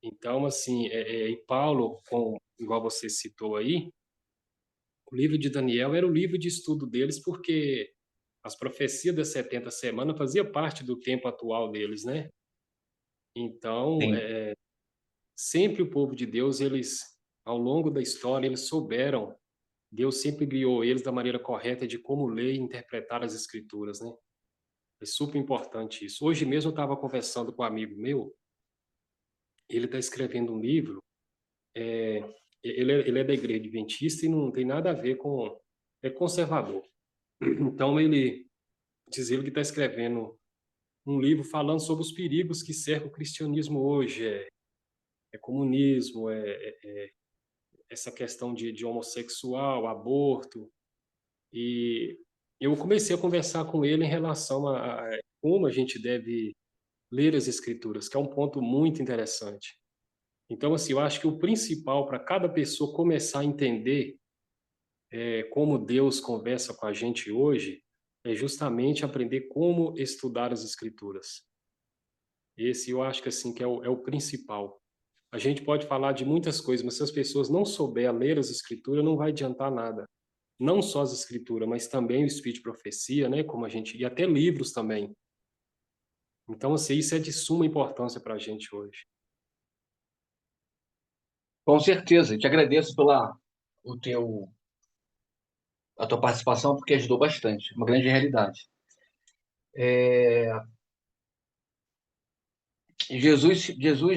Então, assim, e Paulo, igual você citou aí, o livro de Daniel era o livro de estudo deles porque as profecias das 70 semanas fazia parte do tempo atual deles, né? Então, Sim. sempre o povo de Deus, eles, ao longo da história, eles souberam, Deus sempre guiou eles da maneira correta de como ler e interpretar as escrituras, né? É super importante isso. Hoje mesmo eu estava conversando com um amigo meu, ele está escrevendo um livro, é, ele é da igreja adventista e não tem nada a ver com, é conservador. Então ele diz ele que está escrevendo um livro falando sobre os perigos que cercam o cristianismo hoje, comunismo, essa questão de homossexual, aborto, e eu comecei a conversar com ele em relação a como a gente deve ler as escrituras, que é um ponto muito interessante. Então, assim, eu acho que o principal para cada pessoa começar a entender como Deus conversa com a gente hoje é justamente aprender como estudar as escrituras. Esse eu acho que assim que é o principal. A gente pode falar de muitas coisas, mas se as pessoas não souberem ler as escrituras, não vai adiantar nada. Não só as escrituras, mas também o espírito de profecia, né? Como a gente e até livros também. Então, assim, isso é de suma importância para a gente hoje. Com certeza. Te agradeço o teu, a tua participação, porque ajudou bastante. Uma grande realidade. Jesus,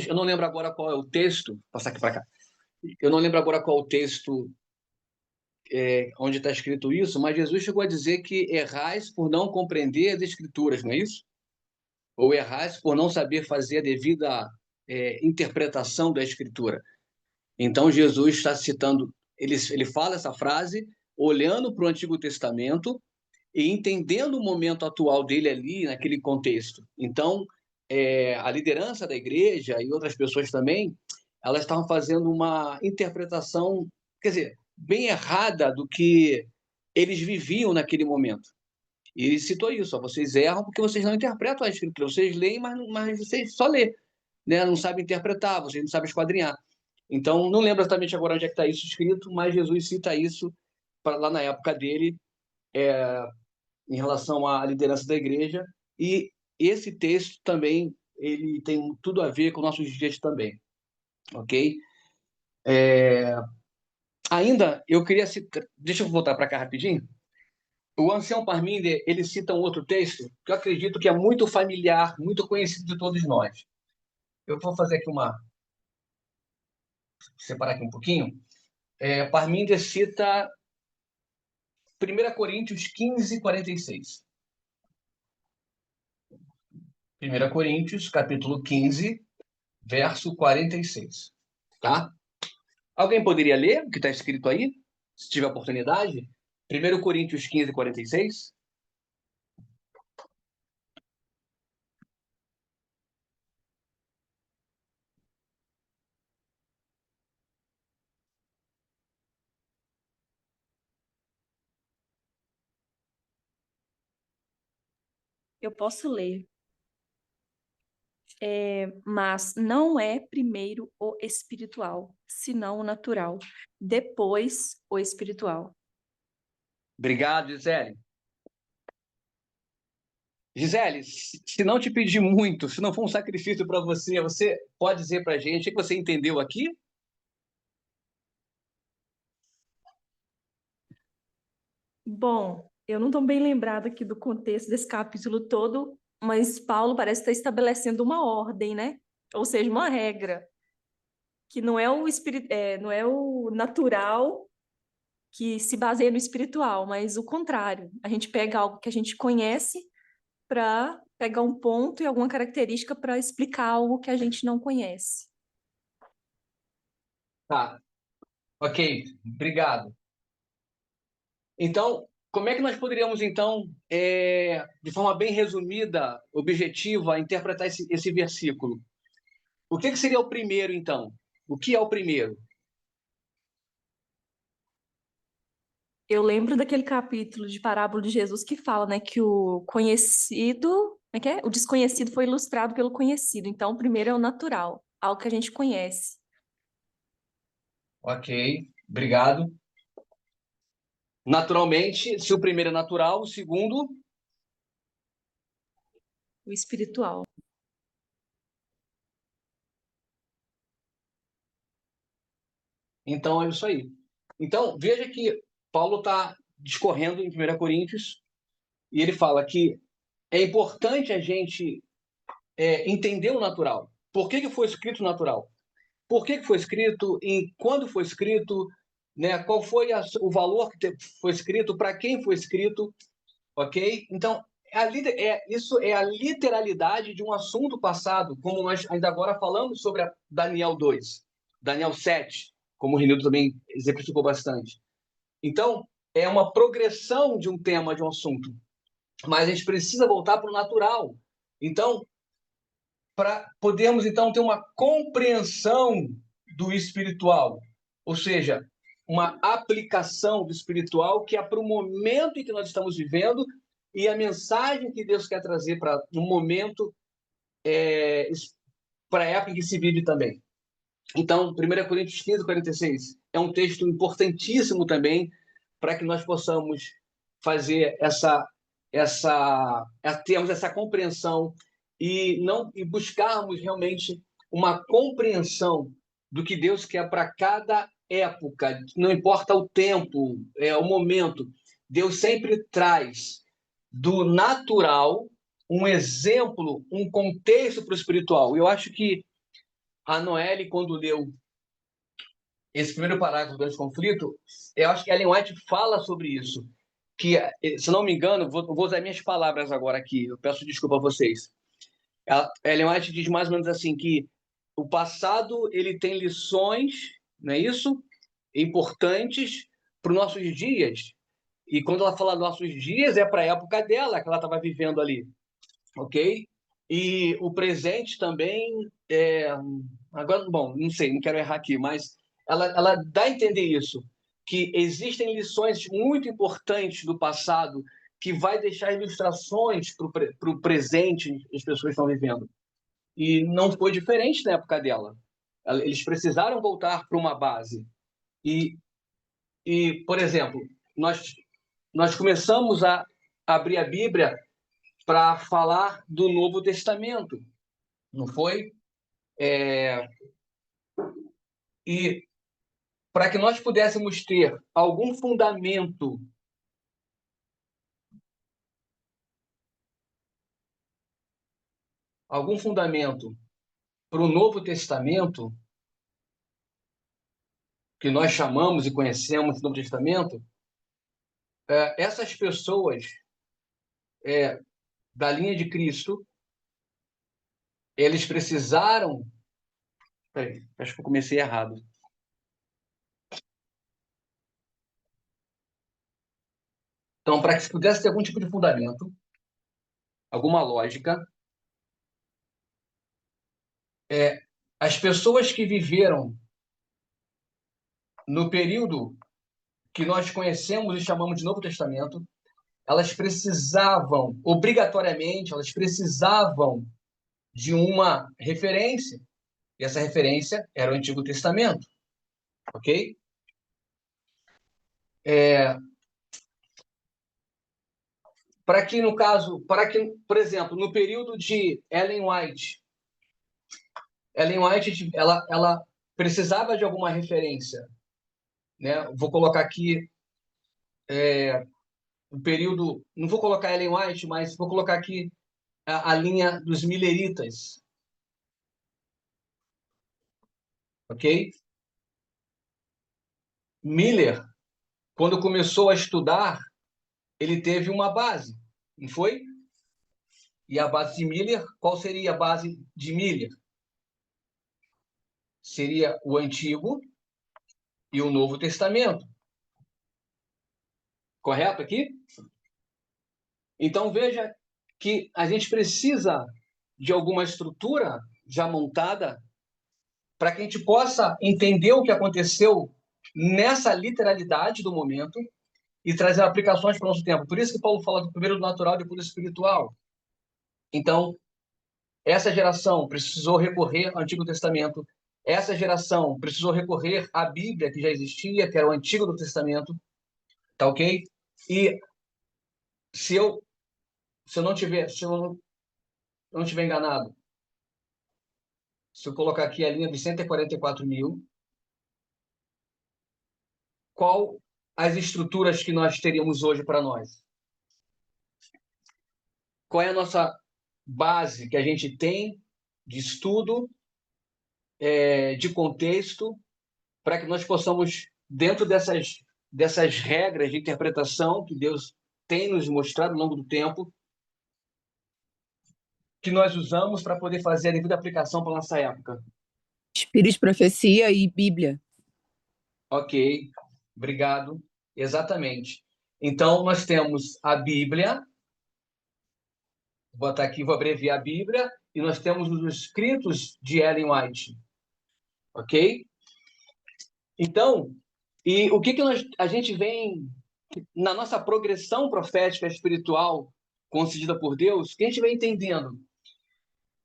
eu não lembro agora qual é o texto, vou passar aqui para cá. Eu não lembro agora qual é o texto onde está escrito isso, mas Jesus chegou a dizer que errais por não compreender as Escrituras, não é isso? Ou errais por não saber fazer a devida interpretação da Escritura. Então, Jesus está citando, ele fala essa frase olhando para o Antigo Testamento e entendendo o momento atual dele ali, naquele contexto. Então, a liderança da igreja e outras pessoas também, elas estavam fazendo uma interpretação, quer dizer, bem errada do que eles viviam naquele momento. E ele citou isso: ó, vocês erram porque vocês não interpretam a escritura, vocês leem, mas vocês só lê, né? Não sabem interpretar, vocês não sabem esquadrinhar. Então, não lembro exatamente agora onde é que está isso escrito, mas Jesus cita isso lá na época dele, em relação à liderança da igreja, e esse texto também ele tem tudo a ver com nossos dias também, ok? Ainda eu queria citar, deixa eu voltar para cá rapidinho. O ancião Parminder, ele cita um outro texto que eu acredito que é muito familiar, muito conhecido de todos nós. Eu vou fazer aqui separar aqui um pouquinho. Parminder cita 1 Coríntios 15:46. 1 Coríntios, capítulo 15, verso 46. Tá? Alguém poderia ler o que está escrito aí, se tiver oportunidade? 1 Coríntios 15:46. Eu posso ler. Mas não é primeiro o espiritual, senão o natural, depois o espiritual. Obrigado, Gisele. Gisele, se não te pedir muito, se não for um sacrifício para você, você pode dizer para a gente o que você entendeu aqui? Bom, eu não estou bem lembrada aqui do contexto desse capítulo todo, mas Paulo parece estar estabelecendo uma ordem, né? Ou seja, uma regra, que não é não é o natural que se baseia no espiritual, mas o contrário. A gente pega algo que a gente conhece para pegar um ponto e alguma característica para explicar algo que a gente não conhece. Tá, ok, obrigado. Então, como é que nós poderíamos, então, de forma bem resumida, objetiva, interpretar esse versículo? O que seria o primeiro, então? O que é o primeiro? Eu lembro daquele capítulo de Parábola de Jesus que fala, né, que o conhecido, como é que é? O desconhecido foi ilustrado pelo conhecido. Então, o primeiro é o natural, algo que a gente conhece. Ok, obrigado. Naturalmente, se o primeiro é natural, o segundo... O espiritual. Então, é isso aí. Então, veja que Paulo está discorrendo em 1 Coríntios e ele fala que é importante a gente entender o natural. Por que foi escrito natural? Por que foi escrito? Quando foi escrito? Né? Qual foi o valor que foi escrito? Para quem foi escrito? Ok? Então, isso é a literalidade de um assunto passado, como nós ainda agora falamos sobre Daniel 2, Daniel 7, como o Renildo também exemplificou bastante. Então, é uma progressão de um tema, de um assunto. Mas a gente precisa voltar para o natural. Então, para podermos, então, ter uma compreensão do espiritual. Ou seja, uma aplicação do espiritual que é para o momento em que nós estamos vivendo e a mensagem que Deus quer trazer para um momento, para a época em que se vive também. Então, 1 Coríntios 15, 46 é um texto importantíssimo também para que nós possamos fazer termos essa compreensão e buscarmos realmente uma compreensão do que Deus quer para cada época, não importa o tempo, o momento. Deus sempre traz do natural um exemplo, um contexto para o espiritual. Eu acho que a Noelle, quando leu esse primeiro parágrafo do conflito, eu acho que Ellen White fala sobre isso. Que, se não me engano, vou usar minhas palavras agora aqui, eu peço desculpa a vocês. Ellen White diz mais ou menos assim, que o passado ele tem lições, não é isso? Importantes para os nossos dias. E quando ela fala nossos dias, é para a época dela, que ela estava vivendo ali. Ok? E o presente também agora, bom, não sei, não quero errar aqui, mas ela dá a entender isso, que existem lições muito importantes do passado que vai deixar ilustrações para o presente que as pessoas estão vivendo. E não foi diferente na época dela. Eles precisaram voltar para uma base. Por exemplo, nós começamos a abrir a Bíblia para falar do Novo Testamento, não foi? E para que nós pudéssemos ter algum fundamento para o Novo Testamento, que nós chamamos e conhecemos o Novo Testamento, essas pessoas da linha de Cristo, eles precisaram... Peraí, acho que eu comecei errado. Então, para que se pudesse ter algum tipo de fundamento, alguma lógica, as pessoas que viveram no período que nós conhecemos e chamamos de Novo Testamento, elas precisavam, obrigatoriamente, elas precisavam de uma referência. E essa referência era o Antigo Testamento, ok? Para que, no caso, por exemplo, no período de Ellen White, ela precisava de alguma referência, né? Vou colocar aqui o período, não vou colocar Ellen White, mas vou colocar aqui a linha dos Milleritas, ok? Miller, quando começou a estudar, ele teve uma base, não foi? E a base de Miller, qual seria a base de Miller? Seria o Antigo e o Novo Testamento. Correto aqui? Então, veja que a gente precisa de alguma estrutura já montada para que a gente possa entender o que aconteceu nessa literalidade do momento e trazer aplicações para o nosso tempo. Por isso que Paulo fala do primeiro do natural e depois do espiritual. Então, essa geração precisou recorrer ao Antigo Testamento. Essa geração precisou recorrer à Bíblia, que já existia, que era o Antigo do Testamento. Tá ok? E se eu não tiver enganado, se eu colocar aqui a linha de 144 mil, qual as estruturas que nós teríamos hoje para nós? Qual é a nossa base que a gente tem de estudo, de contexto, para que nós possamos, dentro dessas regras de interpretação que Deus tem nos mostrado ao longo do tempo, que nós usamos para poder fazer a devida aplicação para a nossa época? Espírito de profecia e Bíblia. Ok, obrigado. Exatamente. Então, nós temos a Bíblia, vou botar aqui, vou abreviar a Bíblia, e nós temos os escritos de Ellen White. Ok? Então, e o que a gente vem, na nossa progressão profética espiritual concedida por Deus, que a gente vem entendendo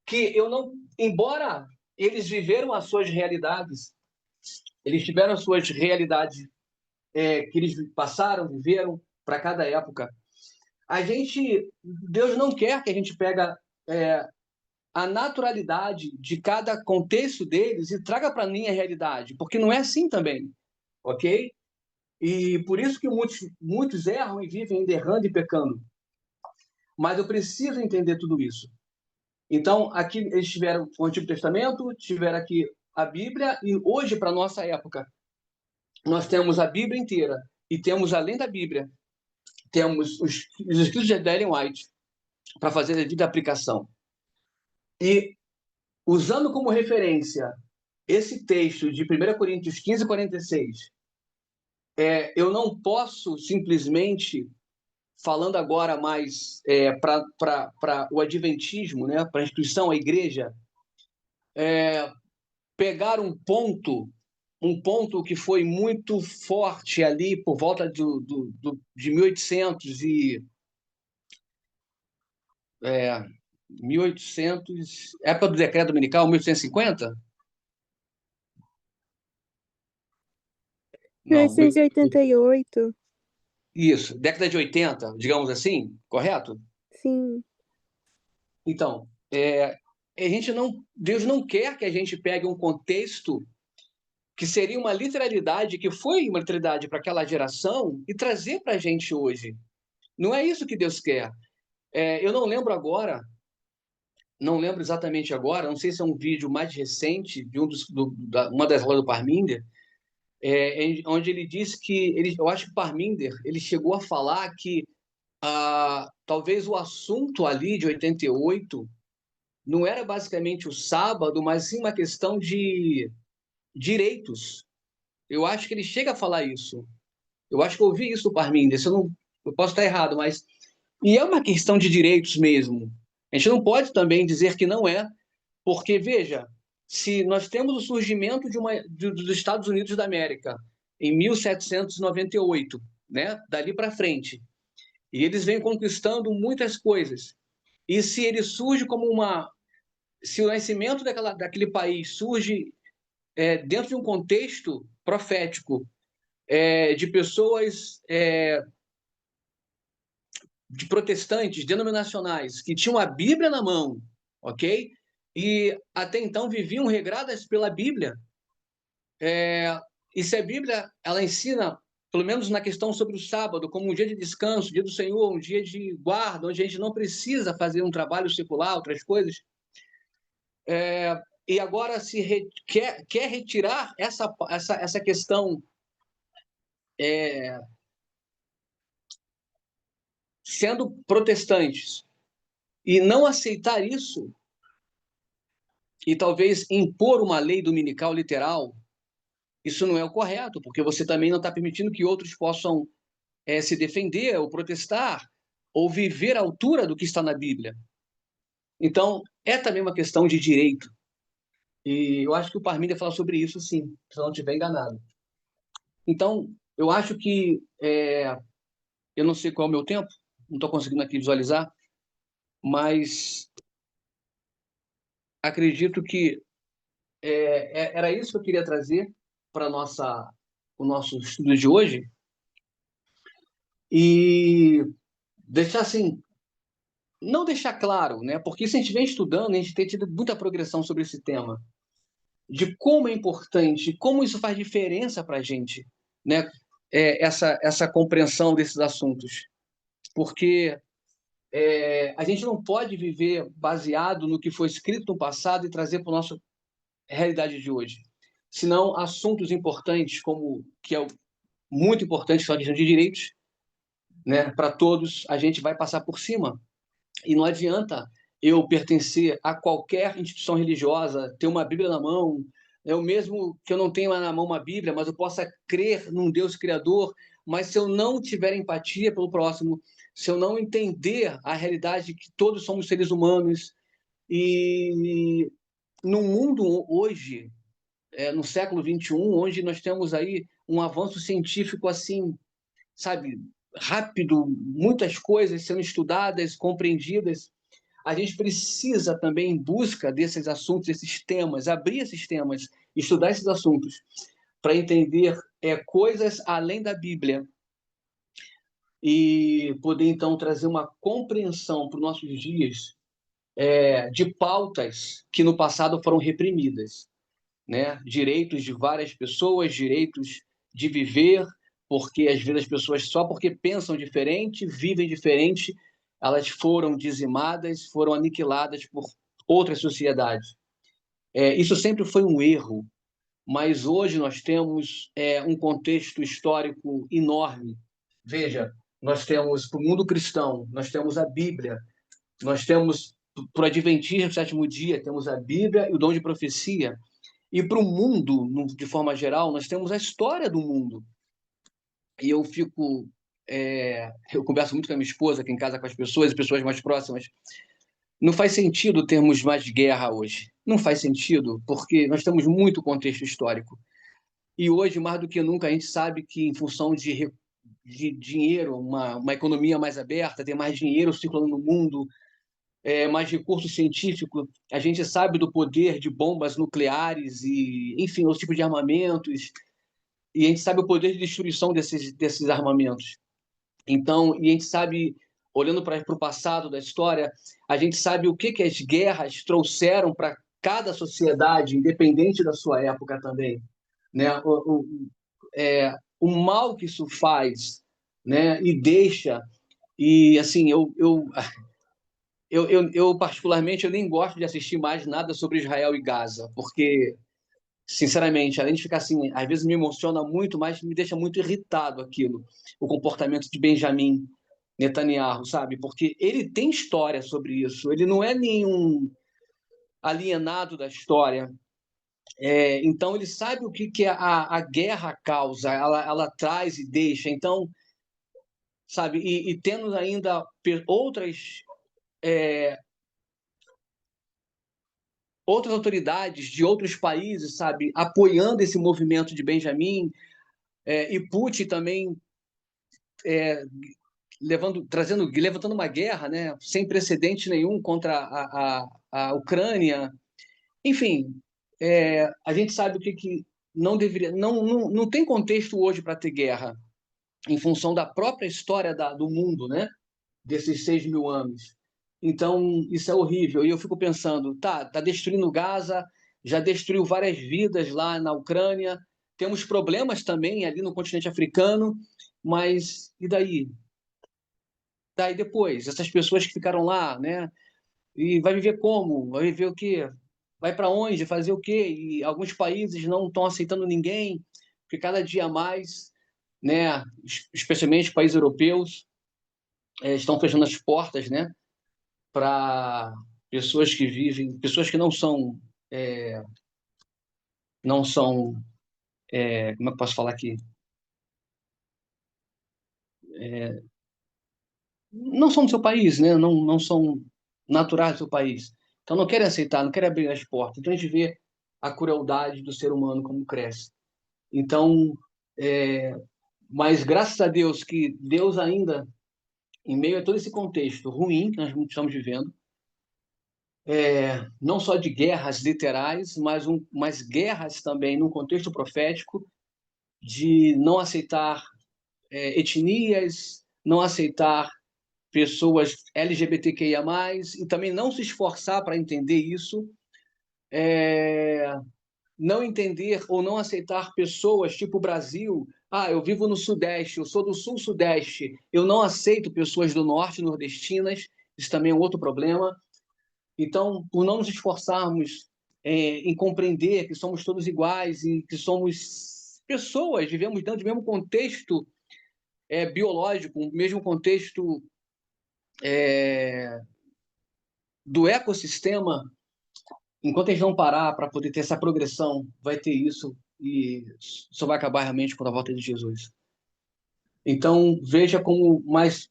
que embora eles viveram as suas realidades, eles tiveram as suas realidades que eles passaram, viveram para cada época. Deus não quer que a gente pegue a naturalidade de cada contexto deles e traga para a minha realidade, porque não é assim também, ok? E por isso que muitos erram e vivem errando e pecando. Mas eu preciso entender tudo isso. Então, aqui eles tiveram o Antigo Testamento, tiveram aqui a Bíblia, e hoje, para a nossa época, nós temos a Bíblia inteira, e temos, além da Bíblia, temos os escritos de Ellen White para fazer a devida aplicação. E, usando como referência esse texto de 1 Coríntios 15, 46, eu não posso simplesmente, falando agora mais para o adventismo, né, para a instituição, a igreja, pegar um ponto que foi muito forte ali por volta de 1800 1800, época do decreto dominical, 1850? Não, 1988, isso, década de 80, digamos assim, correto? sim. Então, Deus não quer que a gente pegue um contexto que seria uma literalidade, que foi uma literalidade para aquela geração, e trazer para a gente hoje. Não é isso que Deus quer. Eu não lembro agora, não lembro exatamente agora, não sei se é um vídeo mais recente de uma das aulas do Parminder, onde ele disse que, eu acho que o Parminder, ele chegou a falar que talvez o assunto ali de 88 não era basicamente o sábado, mas sim uma questão de direitos. Eu acho que ele chega a falar isso. Eu acho que eu ouvi isso do Parminder, eu posso estar errado, mas... E é uma questão de direitos mesmo. A gente não pode também dizer que não é, porque, veja, se nós temos o surgimento dos Estados Unidos da América em 1798, né, dali para frente, E eles vêm conquistando muitas coisas. E se ele surge como se o nascimento daquele país surge dentro de um contexto profético, de pessoas, de protestantes denominacionais que tinham a Bíblia na mão, ok? E até então viviam regradas pela Bíblia. E se a Bíblia ela ensina, pelo menos na questão sobre o sábado, como um dia de descanso, dia do Senhor, um dia de guarda, onde a gente não precisa fazer um trabalho secular, outras coisas, e agora quer retirar essa questão sendo protestantes e não aceitar isso e talvez impor uma lei dominical literal, isso não é o correto, porque você também não está permitindo que outros possam se defender ou protestar ou viver à altura do que está na Bíblia. Então, é também uma questão de direito. E eu acho que o Parmínia fala sobre isso, sim, se eu não estiver enganado. Então, eu acho que eu não sei qual é o meu tempo, não estou conseguindo aqui visualizar, mas acredito que era isso que eu queria trazer para o nosso estudo de hoje e deixar assim, não deixar claro, né? Porque se a gente vem estudando, a gente tem tido muita progressão sobre esse tema, de como é importante, como isso faz diferença para a gente, né? Essa compreensão desses assuntos, porque a gente não pode viver baseado no que foi escrito no passado e trazer para a nossa realidade de hoje. Senão, assuntos importantes, como que é muito importante, que são a questão de direitos, né, para todos, a gente vai passar por cima. E não adianta eu pertencer a qualquer instituição religiosa, ter uma Bíblia na mão, o mesmo que eu não tenha na mão uma Bíblia, mas eu possa crer num Deus criador, mas se eu não tiver empatia pelo próximo, se eu não entender a realidade que todos somos seres humanos, e no mundo hoje, no século XXI, onde nós temos aí um avanço científico assim, sabe, rápido, muitas coisas sendo estudadas, compreendidas, a gente precisa também, em busca desses assuntos, esses temas, abrir esses temas, estudar esses assuntos, para entender coisas além da Bíblia e poder, então, trazer uma compreensão para os nossos dias de pautas que no passado foram reprimidas, né? Direitos de várias pessoas, direitos de viver, porque às vezes as pessoas, só porque pensam diferente, vivem diferente, elas foram dizimadas, foram aniquiladas por outras sociedades. Isso sempre foi um erro, mas hoje nós temos um contexto histórico enorme. Veja, nós temos, para o mundo cristão, nós temos a Bíblia, nós temos, para o Adventismo, o sétimo dia, temos a Bíblia e o dom de profecia, e para o mundo, de forma geral, nós temos a história do mundo. E eu fico... eu converso muito com a minha esposa aqui em casa, com as pessoas mais próximas. Não faz sentido termos mais guerra hoje. Não faz sentido, porque nós temos muito contexto histórico. E hoje, mais do que nunca, a gente sabe que, em função de dinheiro, uma economia mais aberta, ter mais dinheiro circulando no mundo, mais recurso científico, a gente sabe do poder de bombas nucleares e, enfim, outros tipos de armamentos, e a gente sabe o poder de destruição desses armamentos. Então, e a gente sabe, olhando para o passado da história, a gente sabe o que as guerras trouxeram para cada sociedade, independente da sua época também, né? O mal que isso faz, né? E deixa, e assim, eu particularmente, eu nem gosto de assistir mais nada sobre Israel e Gaza, porque, sinceramente, além de ficar assim, às vezes me emociona muito, mas me deixa muito irritado aquilo, o comportamento de Benjamin Netanyahu, sabe? Porque ele tem história sobre isso, ele não é nenhum alienado da história. Então, ele sabe o que a guerra causa, ela traz e deixa. Então, sabe, e tendo ainda outras autoridades de outros países, sabe, apoiando esse movimento de Benjamin, e Putin também levantando uma guerra, né, sem precedente nenhum contra a Ucrânia. Enfim, a gente sabe o que não deveria, não tem contexto hoje para ter guerra, em função da própria história do mundo, né, desses 6.000 anos. Então, isso é horrível. E eu fico pensando, tá destruindo Gaza, já destruiu várias vidas lá na Ucrânia, temos problemas também ali no continente africano, mas e daí? Daí depois, essas pessoas que ficaram lá, né? E vai viver como? Vai viver o quê? Vai para onde? Fazer o quê? E alguns países não estão aceitando ninguém, porque cada dia mais, né? Especialmente países europeus, estão fechando as portas, né? Para pessoas que vivem, pessoas que não são, como é que eu posso falar aqui? Não são do seu país, né? Não são naturais do seu país. Então não querem aceitar, não querem abrir as portas. Então a gente vê a crueldade do ser humano como cresce. Então, mas graças a Deus que Deus ainda, em meio a todo esse contexto ruim que nós estamos vivendo, não só de guerras literais, mas guerras também no contexto profético, de não aceitar etnias, não aceitar pessoas LGBTQIA+, e também não se esforçar para entender isso, não entender ou não aceitar pessoas tipo o Brasil. Eu vivo no Sudeste, eu sou do Sul-Sudeste, eu não aceito pessoas do Norte, nordestinas, isso também é um outro problema. Então, por não nos esforçarmos em compreender que somos todos iguais e que somos pessoas, vivemos dentro do mesmo contexto biológico, o mesmo contexto do ecossistema, enquanto a gente não parar para poder ter essa progressão, vai ter isso e só vai acabar realmente com a volta de Jesus. Então, veja como,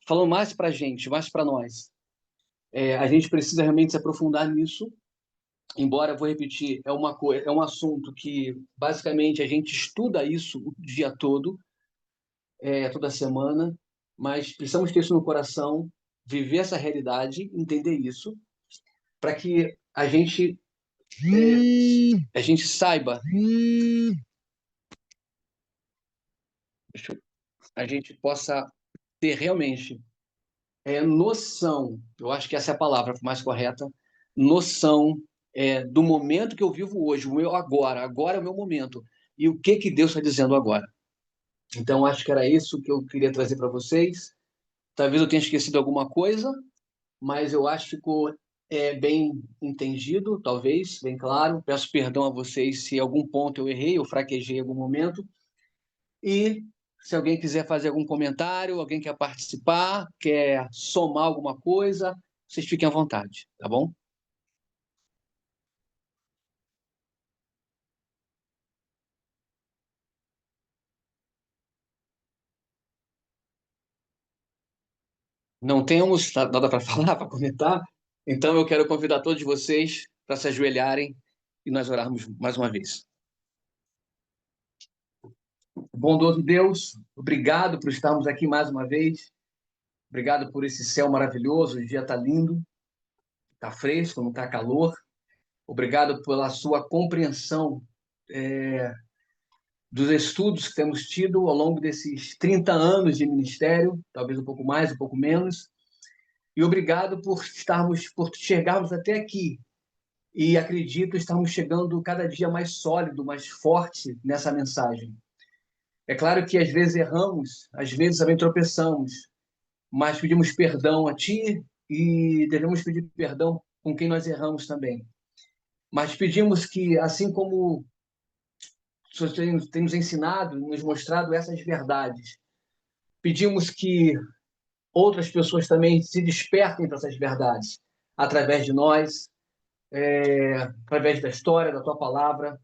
falando mais para a gente, mais para nós, a gente precisa realmente se aprofundar nisso, embora, vou repetir, é um assunto que, basicamente, a gente estuda isso o dia todo, toda semana, mas precisamos ter isso no coração, viver essa realidade, entender isso, para que a gente saiba, a gente possa ter realmente noção, eu acho que essa é a palavra mais correta, noção do momento que eu vivo hoje, o meu agora é o meu momento, e o que Deus está dizendo agora. Então, acho que era isso que eu queria trazer para vocês. Talvez eu tenha esquecido alguma coisa, mas eu acho que ficou bem entendido, talvez, bem claro. Peço perdão a vocês se em algum ponto eu errei, eu fraquejei em algum momento. E se alguém quiser fazer algum comentário, alguém quer participar, quer somar alguma coisa, vocês fiquem à vontade, tá bom? Não temos nada para falar, para comentar, então eu quero convidar todos vocês para se ajoelharem e nós orarmos mais uma vez. Bondoso Deus, obrigado por estarmos aqui mais uma vez. Obrigado por esse céu maravilhoso, o dia está lindo, está fresco, não está calor. Obrigado pela sua compreensão dos estudos que temos tido ao longo desses 30 anos de ministério, talvez um pouco mais, um pouco menos. E obrigado por chegarmos até aqui. E acredito estamos chegando cada dia mais sólido, mais forte nessa mensagem. É claro que às vezes erramos, às vezes também tropeçamos, mas pedimos perdão a Ti e devemos pedir perdão com quem nós erramos também. Mas pedimos que, assim como o Senhor tem nos ensinado, nos mostrado essas verdades, pedimos que outras pessoas também se despertem para essas verdades, através de nós, através da história, da Tua palavra,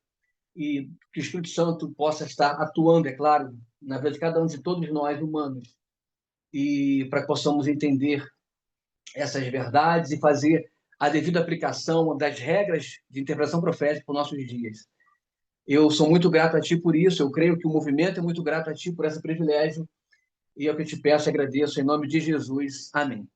e que o Espírito Santo possa estar atuando, é claro, na vida de cada um de todos nós, humanos, e para que possamos entender essas verdades e fazer a devida aplicação das regras de interpretação profética para os nossos dias. Eu sou muito grato a Ti por isso, eu creio que o movimento é muito grato a Ti por esse privilégio, E é o que eu te peço e agradeço em nome de Jesus. Amém.